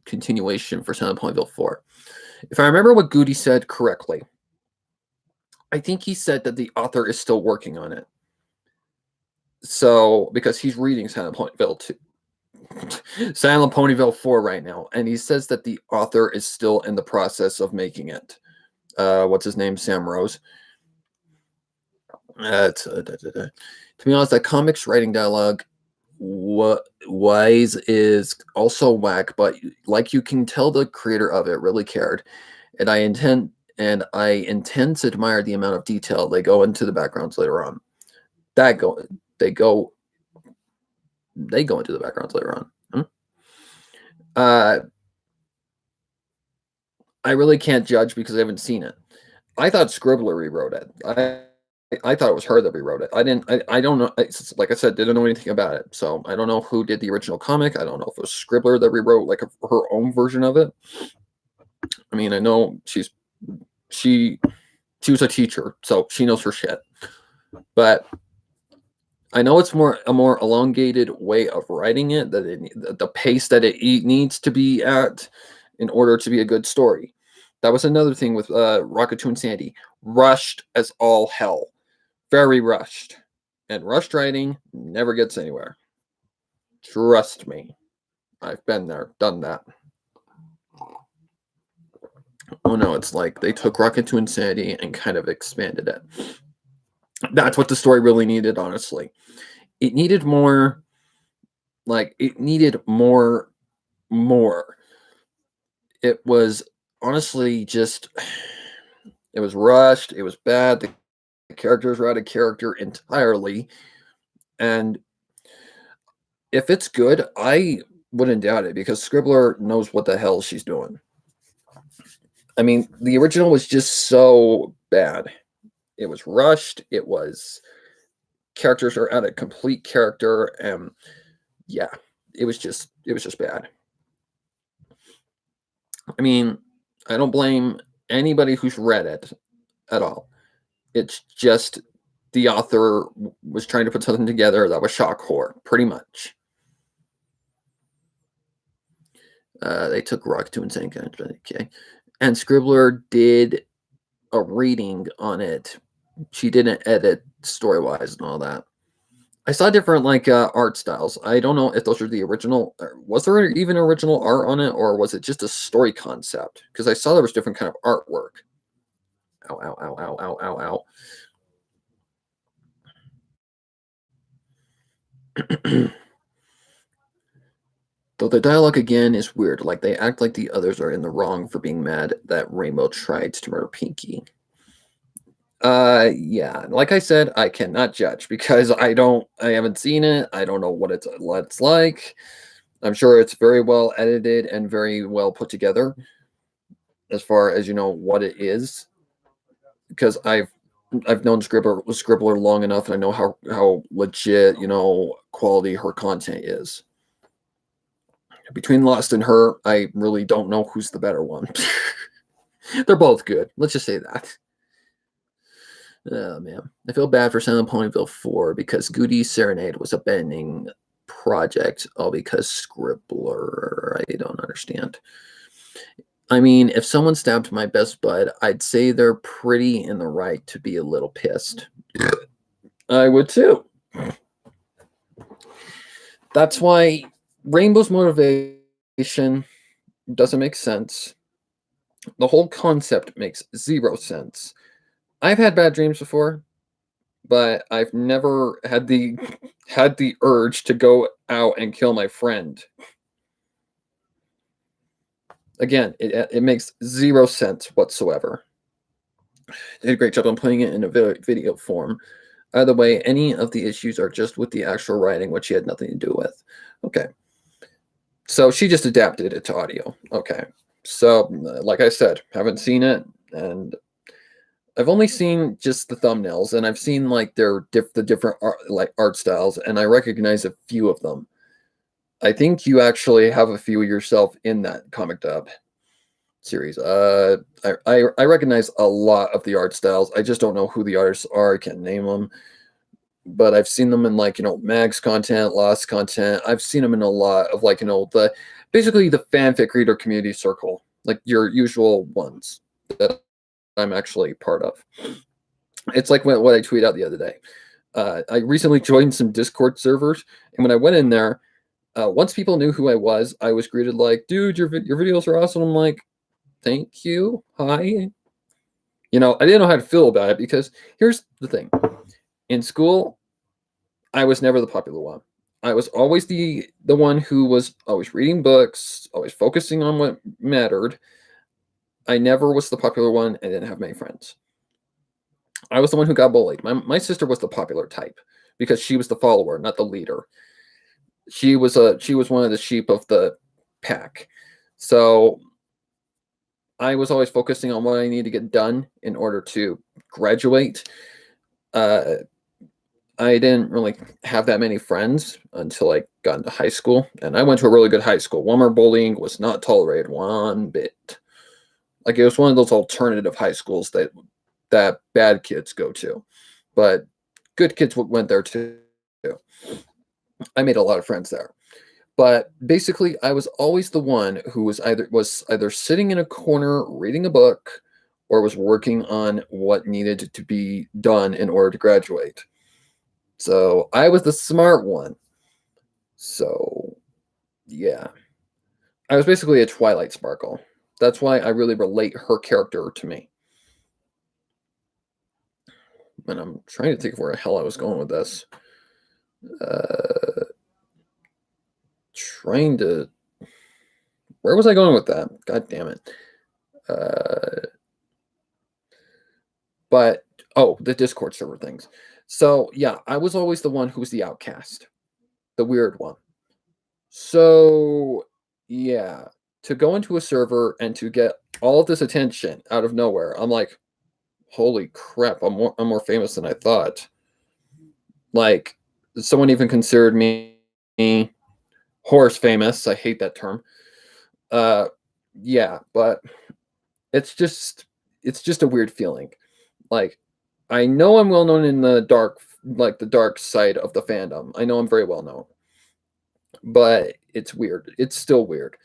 continuation for Silent Ponyville 4. If I remember what Goody said correctly, I think he said that the author is still working on it. So, because he's reading Silent Ponyville 2. Silent Ponyville 4 right now, and he says that the author is still in the process of making it. What's his name? Sam Rose. To be honest, that comics writing dialogue wise is also whack, but like, you can tell the creator of it really cared, and I intend to admire the amount of detail they go into the backgrounds later on. They go into the backgrounds later on. I really can't judge because I haven't seen it. I thought Scribbler rewrote it. I thought it was her that rewrote it. I don't know. Like I said, didn't know anything about it. So I don't know who did the original comic. I don't know if it was Scribbler that rewrote, like, her own version of it. I mean, I know she was a teacher, so she knows her shit. But I know it's a more elongated way of writing it, that the pace that it needs to be at in order to be a good story. That was another thing with Rocketune Sandy. Rushed as all hell. Very rushed. And rushed writing never gets anywhere. Trust me. I've been there, done that. Oh no, it's like they took Rocketune Sandy and kind of expanded it. That's what the story really needed, honestly. It needed more, like, it needed more. It was honestly just, it was rushed, it was bad, the characters were out of character entirely, and if it's good, I wouldn't doubt it, because Scribbler knows what the hell she's doing. I mean, the original was just so bad. It was rushed, it was, characters are out of complete character, and yeah, it was just bad. I mean, I don't blame anybody who's read it at all. It's just the author was trying to put something together that was shock horror, pretty much. They took Rocketune and Sandy, okay. And Scribbler did a reading on it. She didn't edit story-wise and all that. I saw different, like, art styles. I don't know if those are the original. Was there even original art on it, or was it just a story concept? Because I saw there was different kind of artwork. Ow, ow, ow, ow, ow, ow, ow. Though the dialogue again is weird. Like, they act like the others are in the wrong for being mad that Rainbow tried to murder Pinkie. Yeah, like I said, I cannot judge because I haven't seen it. I don't know what it's like. I'm sure it's very well edited and very well put together as far as, you know, what it is, because I've I've known Scribbler long enough, and I know how legit, quality her content is. Between Lost and her, I really don't know who's the better one. They're both good. Let's just say that. Oh man, I feel bad for Silent Ponyville 4 because Goody's Serenade was a bending project, all because Scribbler. I don't understand. I mean, if someone stabbed my best bud, I'd say they're pretty in the right to be a little pissed. I would too. That's why Rainbow's motivation doesn't make sense. The whole concept makes zero sense. I've had bad dreams before, but I've never had the urge to go out and kill my friend. Again, it makes zero sense whatsoever. They did a great job on putting it in a video form. Either way, any of the issues are just with the actual writing, which she had nothing to do with. Okay. So she just adapted it to audio. Okay. So, like I said, haven't seen it, and I've only seen just the thumbnails, and I've seen like the different art styles, and I recognize a few of them. I think you actually have a few yourself in that comic dub series. I recognize a lot of the art styles. I just don't know who the artists are. I can't name them, but I've seen them in Mag's content, Lost content. I've seen them in a lot of basically the fanfic reader community circle, like your usual ones that I'm actually part of. It's like what I tweeted out the other day. I recently joined some Discord servers, and when I went in there, once people knew who I was greeted like, "Dude, your videos are awesome." I'm like, "Thank you. Hi." I didn't know how to feel about it because here's the thing. In school, I was never the popular one. I was always the one who was always reading books, always focusing on what mattered. I never was the popular one and didn't have many friends. I was the one who got bullied. My sister was the popular type because she was the follower, not the leader. She was one of the sheep of the pack. So I was always focusing on what I needed to get done in order to graduate. I didn't really have that many friends until I got into high school, and I went to a really good high school. One where bullying was not tolerated one bit. Like, it was one of those alternative high schools that bad kids go to, but good kids went there too. I made a lot of friends there. But basically, I was always the one who was either sitting in a corner reading a book or was working on what needed to be done in order to graduate. So I was the smart one. So, yeah. I was basically a Twilight Sparkle. That's why I really relate her character to me. And I'm trying to think of where the hell I was going with this. Where was I going with that? God damn it. But the Discord server things. So yeah, I was always the one who was the outcast, the weird one. So yeah, to go into a server and to get all of this attention out of nowhere, I'm like, holy crap, I'm more famous than I thought. Like, someone even considered me horse famous. I hate that term. Yeah, but it's just a weird feeling. Like, I know I'm well known in the dark side of the fandom. I know I'm very well known, but it's weird. It's still weird.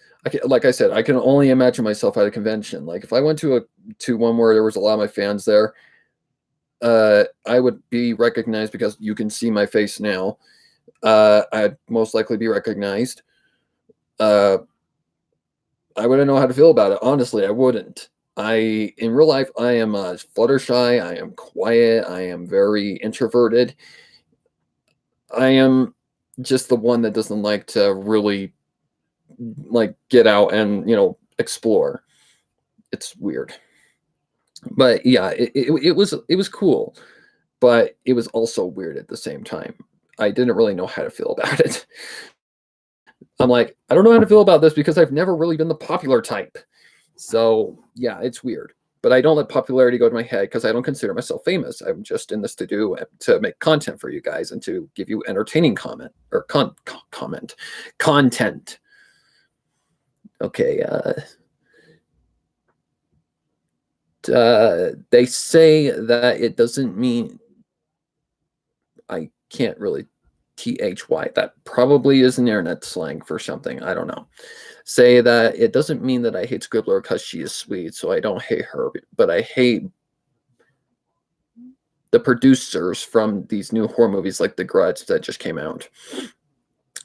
Like I said, I can only imagine myself at a convention. Like, if I went to one where there was a lot of my fans there, I would be recognized because you can see my face now. I'd most likely be recognized. I wouldn't know how to feel about it. Honestly, I wouldn't. In real life, I am Fluttershy. I am quiet. I am very introverted. I am just the one that doesn't like to really get out and explore. It's weird, but yeah, it was cool, but it was also weird at the same time. I didn't really know how to feel about it. I'm like, I don't know how to feel about this because I've never really been the popular type. So yeah, it's weird. but I don't let popularity go to my head because I don't consider myself famous. I'm just in this to make content for you guys and to give you entertaining comment or content. Okay. They say that it doesn't mean, I can't really THY. That probably is an internet slang for something. I don't know. Say that it doesn't mean that I hate Scribbler because she is sweet, so I don't hate her, but I hate the producers from these new horror movies like The Grudge that just came out.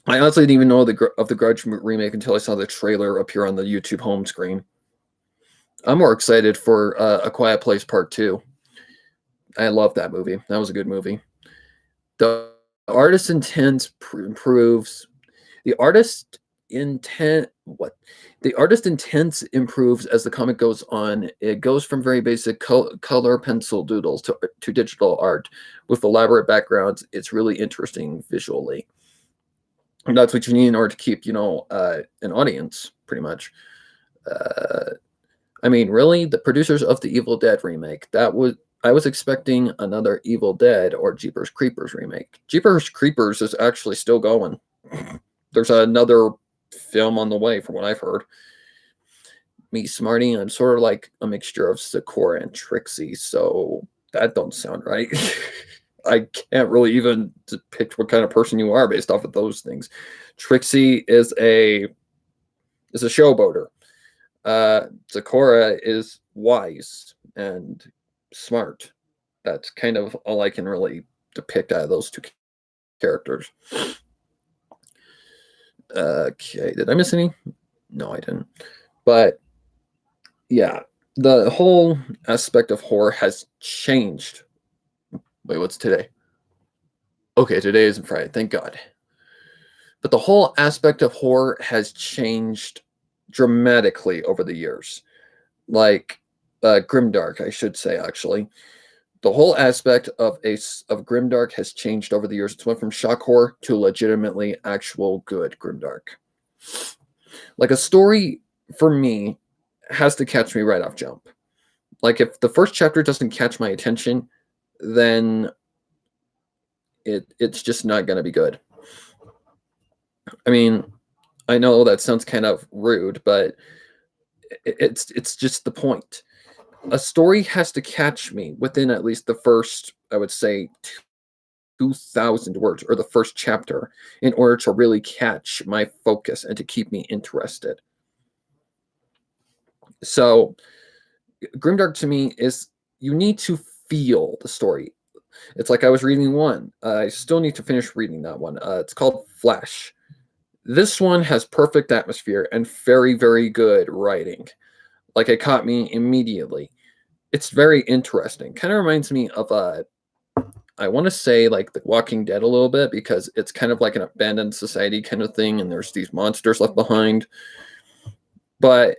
I honestly didn't even know of the Grudge remake until I saw the trailer appear on the YouTube home screen. I'm more excited for A Quiet Place Part 2. I love that movie. That was a good movie. The artist intent improves. The artist intent improves as the comic goes on. It goes from very basic color pencil doodles to digital art with elaborate backgrounds. It's really interesting visually. And that's what you need in order to keep, an audience, pretty much. I mean, really, the producers of the Evil Dead remake, I was expecting another Evil Dead or Jeepers Creepers remake. Jeepers Creepers is actually still going. There's another film on the way, from what I've heard. Me, Smarty, I'm sort of like a mixture of Sakura and Trixie, so that don't sound right. I can't really even depict what kind of person you are based off of those things. Trixie is a showboater. Sakura is wise and smart. That's kind of all I can really depict out of those two characters. Okay, did I miss any? No, I didn't. But yeah, the whole aspect of horror has changed. Wait, what's today? Okay, today isn't Friday, thank God. But the whole aspect of horror has changed dramatically over the years. Like Grimdark, I should say, actually. The whole aspect of Grimdark has changed over the years. It's went from shock horror to legitimately actual good Grimdark. Like, a story, for me, has to catch me right off jump. Like, if the first chapter doesn't catch my attention, then it's just not going to be good. I mean, I know that sounds kind of rude, but it's just the point. A story has to catch me within at least the first, I would say, 2,000 words, or the first chapter, in order to really catch my focus and to keep me interested. So, Grimdark to me is, you need to feel the story. It's like I was reading one. I still need to finish reading that one. It's called Flash. This one has perfect atmosphere and very, very good writing. Like, it caught me immediately. It's very interesting. Kind of reminds me of I want to say like The Walking Dead a little bit, because it's kind of like an abandoned society kind of thing, and there's these monsters left behind. But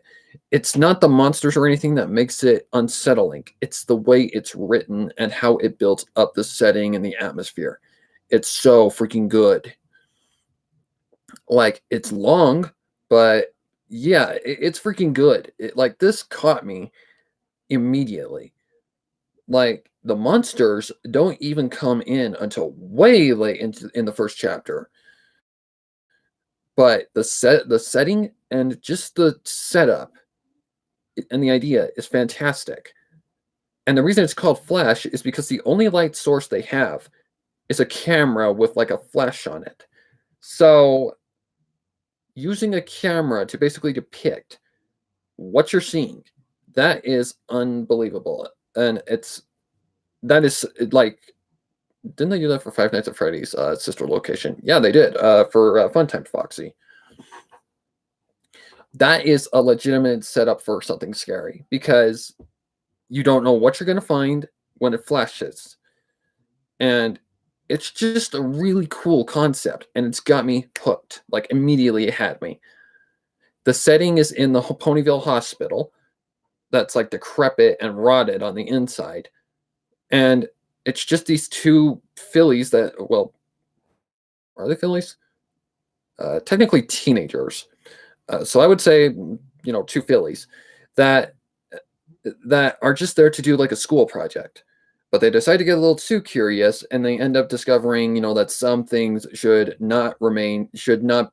it's not the monsters or anything that makes it unsettling. It's the way it's written and how it builds up the setting and the atmosphere. It's so freaking good. Like, it's long, but yeah, it's freaking good. Like, this caught me immediately. Like, the monsters don't even come in until way late in the first chapter. But the setting and just the setup and the idea is fantastic. And the reason it's called Flash is because the only light source they have is a camera with like a flash on it. So using a camera to basically depict what you're seeing, that is unbelievable. And that is like, didn't they do that for Five Nights at Freddy's sister location? Yeah, they did, for Funtime Foxy. That is a legitimate setup for something scary, because you don't know what you're going to find when it flashes. And it's just a really cool concept, and it's got me hooked. Like, immediately it had me. The setting is in the Ponyville Hospital that's like decrepit and rotted on the inside. And it's just these two fillies that, well, are they fillies? Technically teenagers. So I would say, two fillies that that are just there to do like a school project. But they decide to get a little too curious, and they end up discovering, that some things should not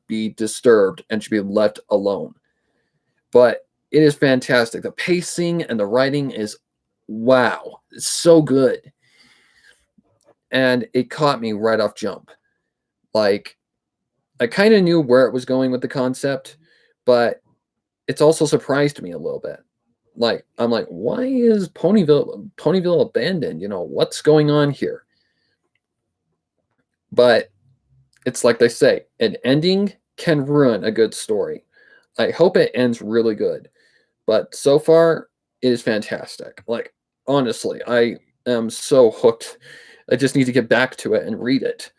be disturbed and should be left alone. But it is fantastic. The pacing and the writing is wow. It's so good. And it caught me right off jump. Like, I kind of knew where it was going with the concept, but it's also surprised me a little bit. Like, I'm like, why is Ponyville abandoned? What's going on here? But it's like they say, an ending can ruin a good story. I hope it ends really good. But so far, it is fantastic. Like, honestly, I am so hooked. I just need to get back to it and read it.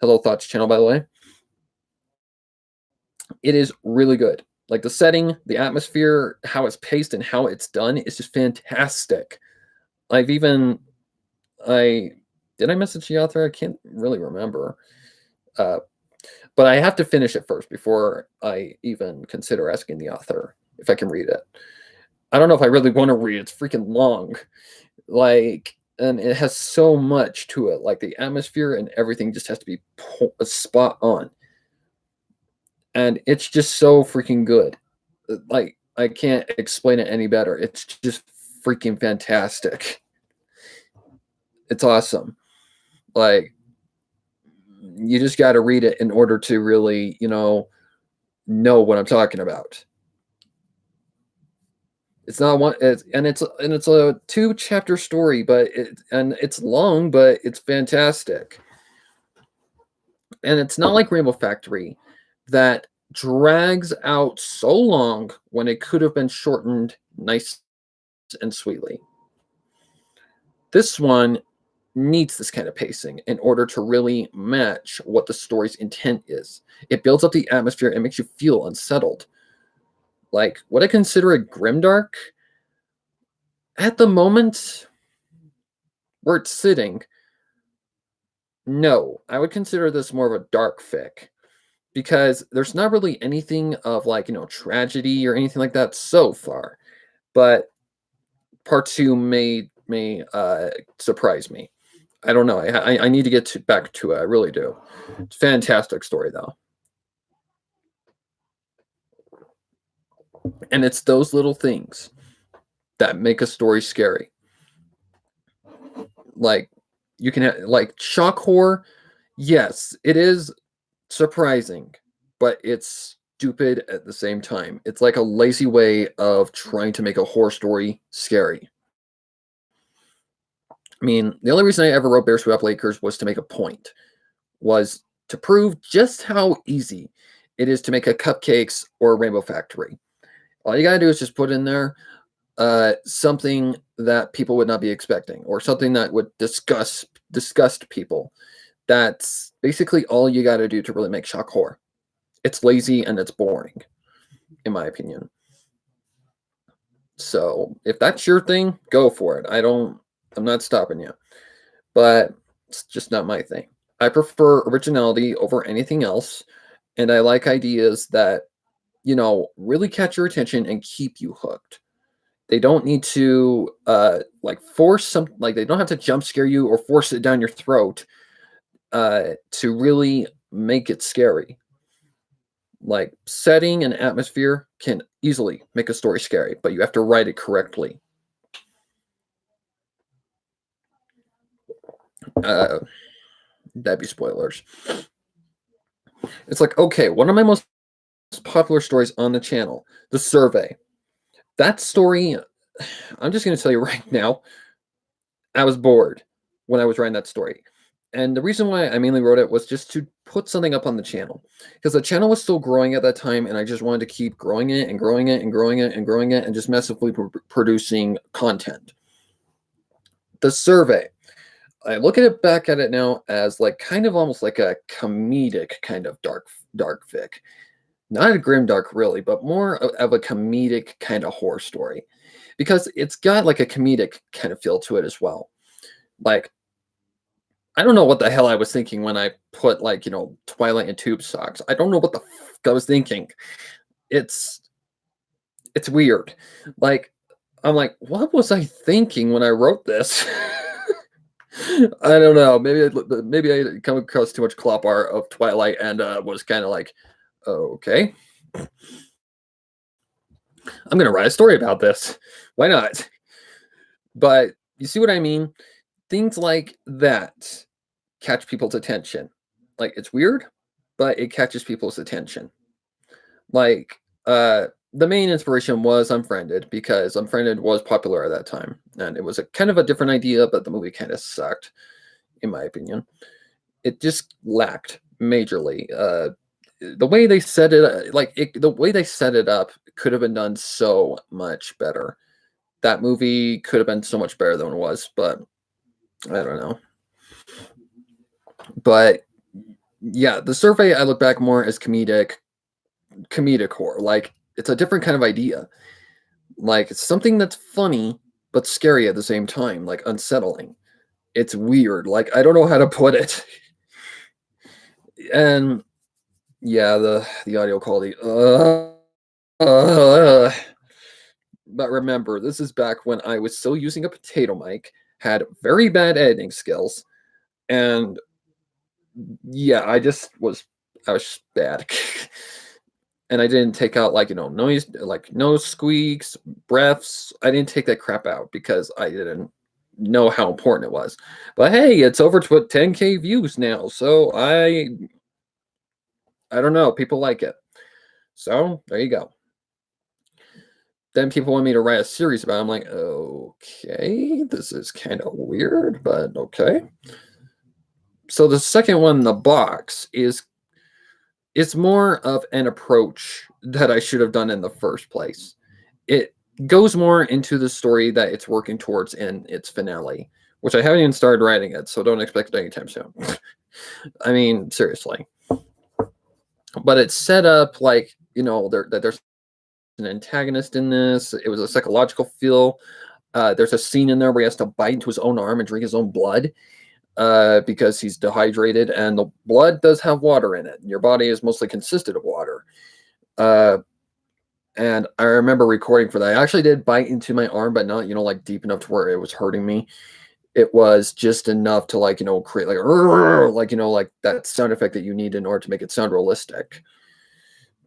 Hello Thoughts channel, by the way. It is really good. Like the setting, the atmosphere, how it's paced, and how it's done is just fantastic. I did I message the author? I can't really remember. But I have to finish it first before I even consider asking the author if I can read it. I don't know if I really want to read it. It's freaking long. And it has so much to it. Like the atmosphere and everything just has to be spot on. And it's just so freaking good. Like, I can't explain it any better. It's just freaking fantastic. It's awesome. Like, you just got to read it in order to really, know what I'm talking about. It's not one, it's a 2-chapter story, but it's long, but it's fantastic. And it's not like Rainbow Factory that drags out so long when it could have been shortened nice and sweetly. This one needs this kind of pacing in order to really match what the story's intent is. It builds up the atmosphere and makes you feel unsettled. Like, would I consider it grimdark? At the moment where it's sitting, no. I would consider this more of a dark fic, because there's not really anything of tragedy or anything like that so far. But part 2 may surprise me. I don't know. I need to get back to it. I really do. It's a fantastic story, though. And it's those little things that make a story scary. Like, you can have, like, shock horror. Yes, it is surprising, but it's stupid at the same time. It's like a lazy way of trying to make a horror story scary. I mean, the only reason I ever wrote Bear Up Lakers was to make a point, was to prove just how easy it is to make a Cupcakes or a Rainbow Factory. All you gotta do is just put in there something that people would not be expecting, or something that would disgust people. That's basically all you gotta do to really make shock horror. It's lazy and it's boring, in my opinion. So if that's your thing, go for it. I'm not stopping you. But it's just not my thing. I prefer originality over anything else, and I like ideas that, really catch your attention and keep you hooked. They don't need to force something, like they don't have to jump scare you or force it down your throat to really make it scary. Like, setting and atmosphere can easily make a story scary, but you have to write it correctly. That'd be spoilers. It's like, okay, one of my most popular stories on the channel, The Survey. That story, I'm just going to tell you right now, I was bored when I was writing that story. And the reason why I mainly wrote it was just to put something up on the channel, because the channel was still growing at that time, and I just wanted to keep growing it and growing it and growing it and growing it and just massively producing content. The Survey, I look at it back at it now as like kind of almost like a comedic kind of dark fic. Not a grimdark really, but more of a comedic kind of horror story, because it's got like a comedic kind of feel to it as well. Like, I don't know what the hell I was thinking when I put Twilight and Tube Socks. I don't know what the fuck I was thinking. It's weird. Like, I'm like, what was I thinking when I wrote this? I don't know. Maybe I come across too much clop art of Twilight and was kind of like, okay, I'm gonna write a story about this. Why not? But you see what I mean? Things like that catch people's attention. Like it's weird, but it catches people's attention. Like the main inspiration was Unfriended because Unfriended was popular at that time, and it was a kind of a different idea, but the movie kind of sucked, in my opinion. It just lacked majorly. The way they set it, the way they set it up, could have been done so much better. That movie could have been so much better than it was, but I don't know. But yeah, the survey I look back more as comedic horror. Like it's a different kind of idea. Like it's something that's funny but scary at the same time, like unsettling. It's weird. Like I don't know how to put it. And yeah, the audio quality. But remember, this is back when I was still using a potato mic, had very bad editing skills, and yeah, I was bad. And I didn't take out noise, like nose squeaks, breaths. I didn't take that crap out because I didn't know how important it was. But hey, it's over to 10K views now, so I don't know, people like it. So there you go. Then people want me to write a series about it. I'm like, okay, this is kind of weird, but okay. So the second one in the box is it's more of an approach that I should have done in the first place. It goes more into the story that it's working towards in its finale, which I haven't even started writing it, so don't expect it anytime soon. I mean, seriously. But it's set up like, that there's an antagonist in this. It was a psychological feel. There's a scene in there where he has to bite into his own arm and drink his own blood because he's dehydrated, and the blood does have water in it. Your body is mostly consisted of water. And I remember recording for that. I actually did bite into my arm, but not, like deep enough to where it was hurting me. It was just enough to create like that sound effect that you need in order to make it sound realistic.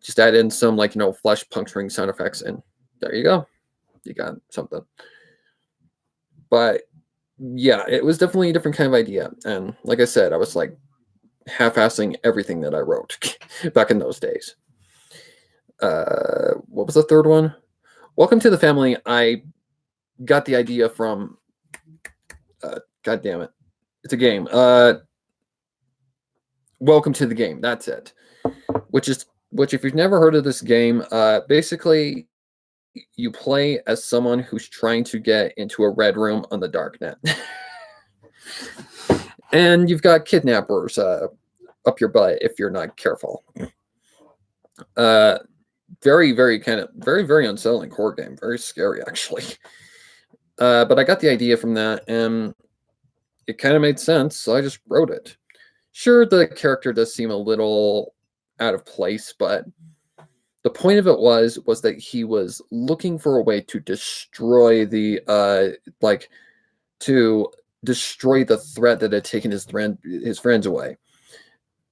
Just add in some flesh puncturing sound effects, and there you go. You got something. But yeah, it was definitely a different kind of idea. And like I said, I was like half-assing everything that I wrote back in those days. What was the third one? Welcome to the Family. I got the idea from God damn it. It's a game. Welcome to the Game. That's it. Which if you've never heard of this game, basically you play as someone who's trying to get into a red room on the darknet. And you've got kidnappers up your butt if you're not careful. Very, very very unsettling horror game. Very scary, actually. But I got the idea from that, and it kind of made sense, so I just wrote it. Sure, the character does seem a little out of place, but the point of it was that he was looking for a way to destroy the to destroy the threat that had taken his friends away.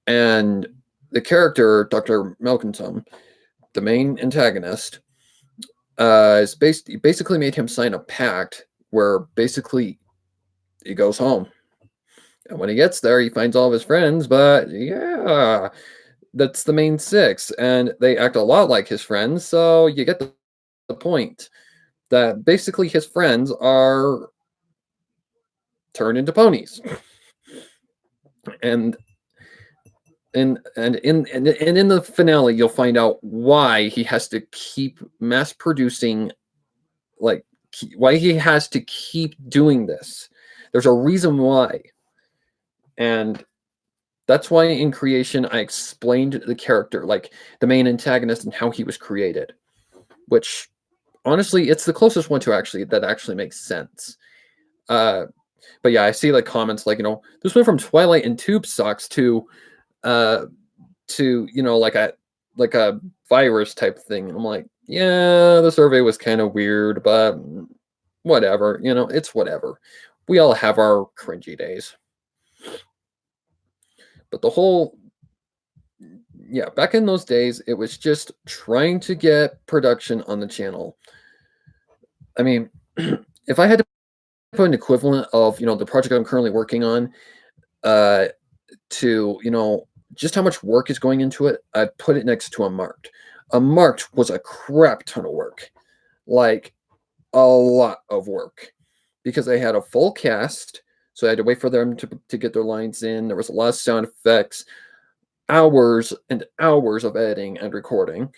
And the character, Dr. Malcolm, the main antagonist, basically made him sign a pact where basically he goes home. And when he gets there, he finds all of his friends, but yeah, that's the main six. And they act a lot like his friends, so you get the point that basically his friends are turned into ponies. And in the finale, you'll find out why he has to keep mass producing, why he has to keep doing this. There's a reason why. And that's why in creation, I explained the character, like the main antagonist and how he was created, which honestly, it's the closest one to that actually makes sense. But yeah, I see comments this went from Twilight and tube socks to like a virus type thing. And I'm like, Yeah, the survey was kind of weird, but whatever. It's whatever. We all have our cringy days. But yeah, back in those days, it was just trying to get production on the channel. I mean, if I had to put an equivalent of, the project I'm currently working on, uh, to, just how much work is going into it, I'd put it next to Unmarked. Unmarked was a crap ton of work. Like, a lot of work. Because I had a full cast, so I had to wait for them to get their lines in. There was a lot of sound effects, hours and hours of editing and recording.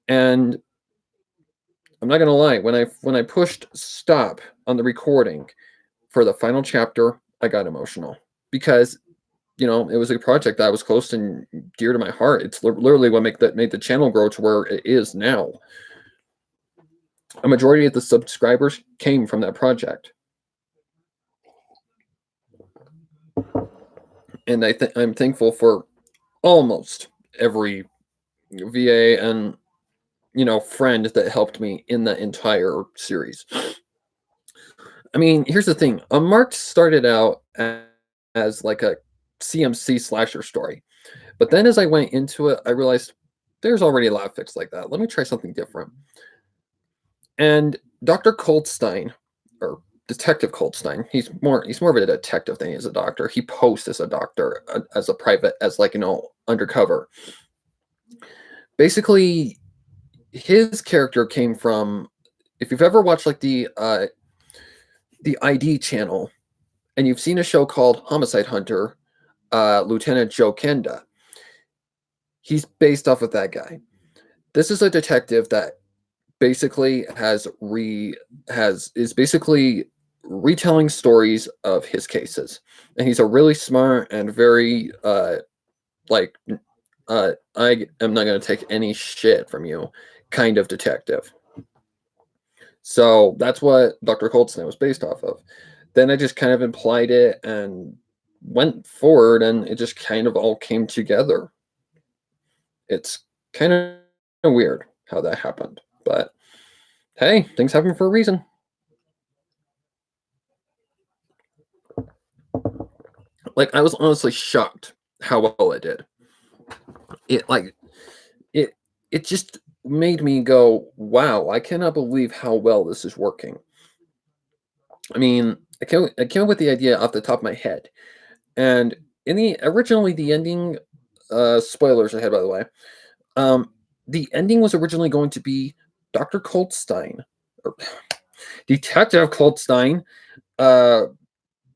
And I'm not gonna lie, when I pushed stop on the recording for the final chapter, I got emotional because it was a project that was close and dear to my heart. It's literally what made the channel grow to where it is now. A majority of the subscribers came from that project, and I'm thankful for almost every VA and friend that helped me in the entire series. I mean, here's the thing. Unmarked started out as like a CMC slasher story. But then as I went into it, I realized there's already a lot of fics like that. Let me try something different. And Dr. Coldstein, or Detective Coldstein, he's more of a detective than he is a doctor. He posts as a doctor, as a private, as like, undercover. Basically, his character came from, if you've ever watched like the ID channel, and you've seen a show called Homicide Hunter, Lieutenant Joe Kenda, he's based off of that guy. This is a detective that basically is basically retelling stories of his cases, and he's a really smart and very like I am not going to take any shit from you kind of detective. So that's what Dr. Coldstein was based off of. Then I just kind of implied it and went forward, and it just kind of all came together. It's kind of weird how that happened, but hey, things happen for a reason. Like, I was honestly shocked how well it did. It like it it just made me go, wow, I cannot believe how well this is working. I mean, I came up with the idea off the top of my head. And originally the ending, spoilers ahead by the way. Um the ending was originally going to be Dr. Coldstein, or Detective Coldstein, uh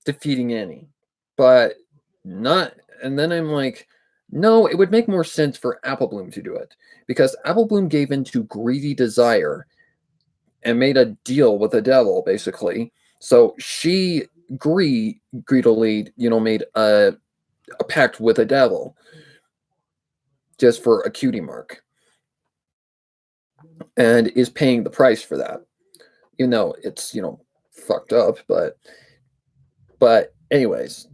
defeating Annie. But not and then I'm like, no, it would make more sense for Apple Bloom to do it, because Apple Bloom gave in to greedy desire and made a deal with the devil, basically. So she greedily, made a pact with the devil just for a cutie mark, and is paying the price for that. It's fucked up, but anyways,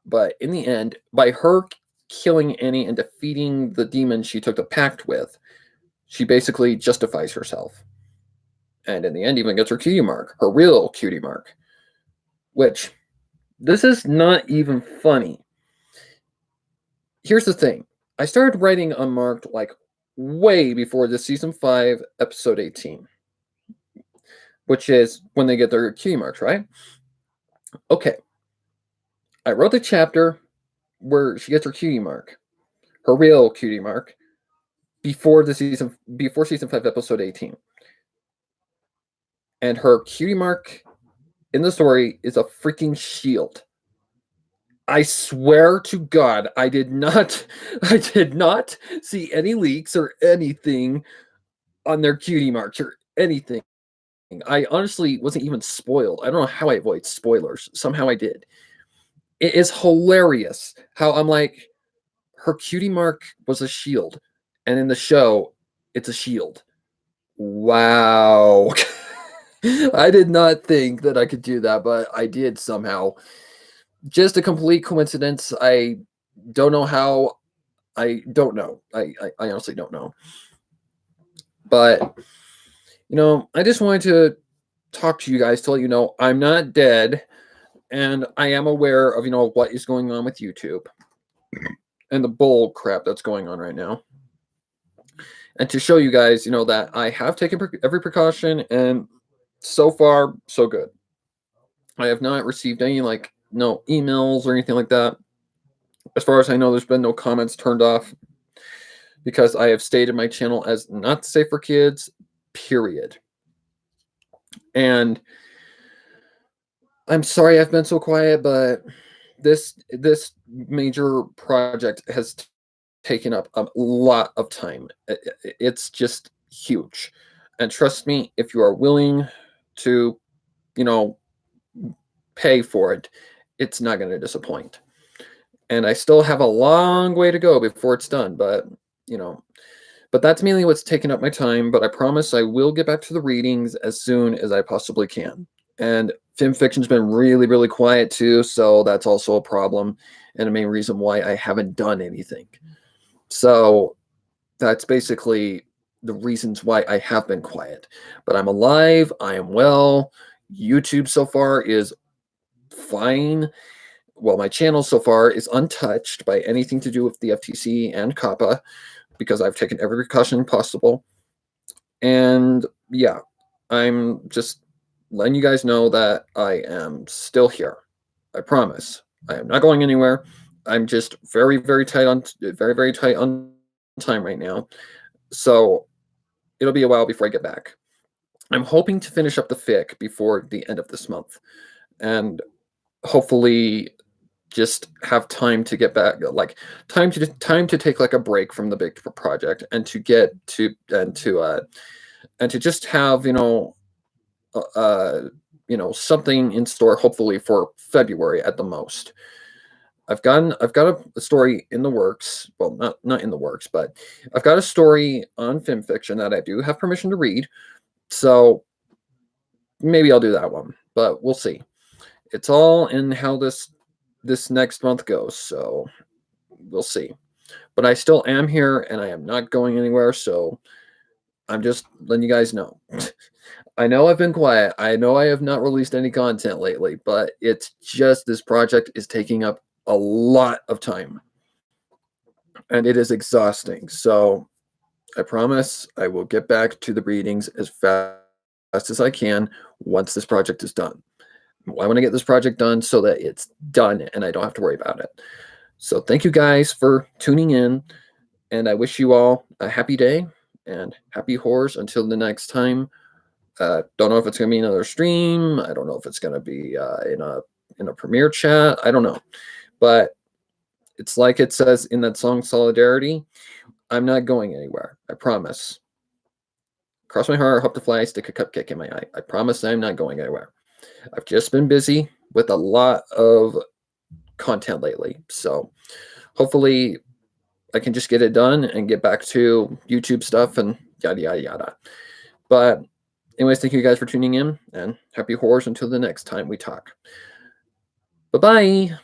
but in the end, by her killing Annie and defeating the demon she took the pact with, she basically justifies herself, and in the end even gets her cutie mark, her real cutie mark. Which, this is not even funny. Here's the thing. I started writing Unmarked like way before the season 5 episode 18, which is when they get their cutie marks, right? Okay. I wrote the chapter where she gets her cutie mark, her real cutie mark, before season 5 episode 18. And her cutie mark in the story is a freaking shield. I swear to God, I did not see any leaks or anything on their cutie marks or anything. I honestly wasn't even spoiled. I don't know how I avoid spoilers. Somehow I did. It is hilarious how I'm like, her cutie mark was a shield, and in the show, it's a shield. Wow. I did not think that I could do that, but I did somehow. Just a complete coincidence. I don't know how. I don't know. I honestly don't know. But, I just wanted to talk to you guys to let you know I'm not dead, and I am aware of, what is going on with YouTube and the bull crap that's going on right now. And to show you guys, that I have taken every precaution, and so far, so good. I have not received any, no emails or anything like that. As far as I know, there's been no comments turned off because I have stated my channel as not safe for kids, period. And I'm sorry I've been so quiet, but this major project has taken up a lot of time. It's just huge. And trust me, if you are willing to, pay for it, it's not going to disappoint. And I still have a long way to go before it's done, but but that's mainly what's taking up my time. But I promise I will get back to the readings as soon as I possibly can. And film fiction's been really, really quiet too, so that's also a problem and a main reason why I haven't done anything. So that's basically the reasons why I have been quiet. But I'm alive, I am well. YouTube so far is fine. Well, my channel so far is untouched by anything to do with the FTC and COPPA because I've taken every precaution possible. And yeah, I'm just letting you guys know that I am still here. I promise. I am not going anywhere. I'm just very, very tight on time right now. So it'll be a while before I get back. I'm hoping to finish up the fic before the end of this month, and hopefully just have time to get back, like time to take like a break from the big project and to get to and to just have something in store hopefully for February at the most. I've got a story in the works. Well, not in the works, but I've got a story on film fiction that I do have permission to read. So maybe I'll do that one, but we'll see. It's all in how this next month goes, so we'll see. But I still am here and I am not going anywhere, so I'm just letting you guys know. I know I've been quiet. I know I have not released any content lately, but it's just this project is taking up a lot of time. And it is exhausting. So I promise I will get back to the readings as fast as I can once this project is done. I want to get this project done so that it's done and I don't have to worry about it. So thank you guys for tuning in, and I wish you all a happy day and happy horrors until the next time. Don't know if it's going to be another stream. I don't know if it's going to be in a premiere chat. I don't know. But it's like it says in that song Solidarity, I'm not going anywhere. I promise. Cross my heart, hope to fly, stick a cupcake in my eye. I promise I'm not going anywhere. I've just been busy with a lot of content lately. So hopefully I can just get it done and get back to YouTube stuff and yada, yada, yada. But anyways, thank you guys for tuning in, and happy horrors until the next time we talk. Bye-bye.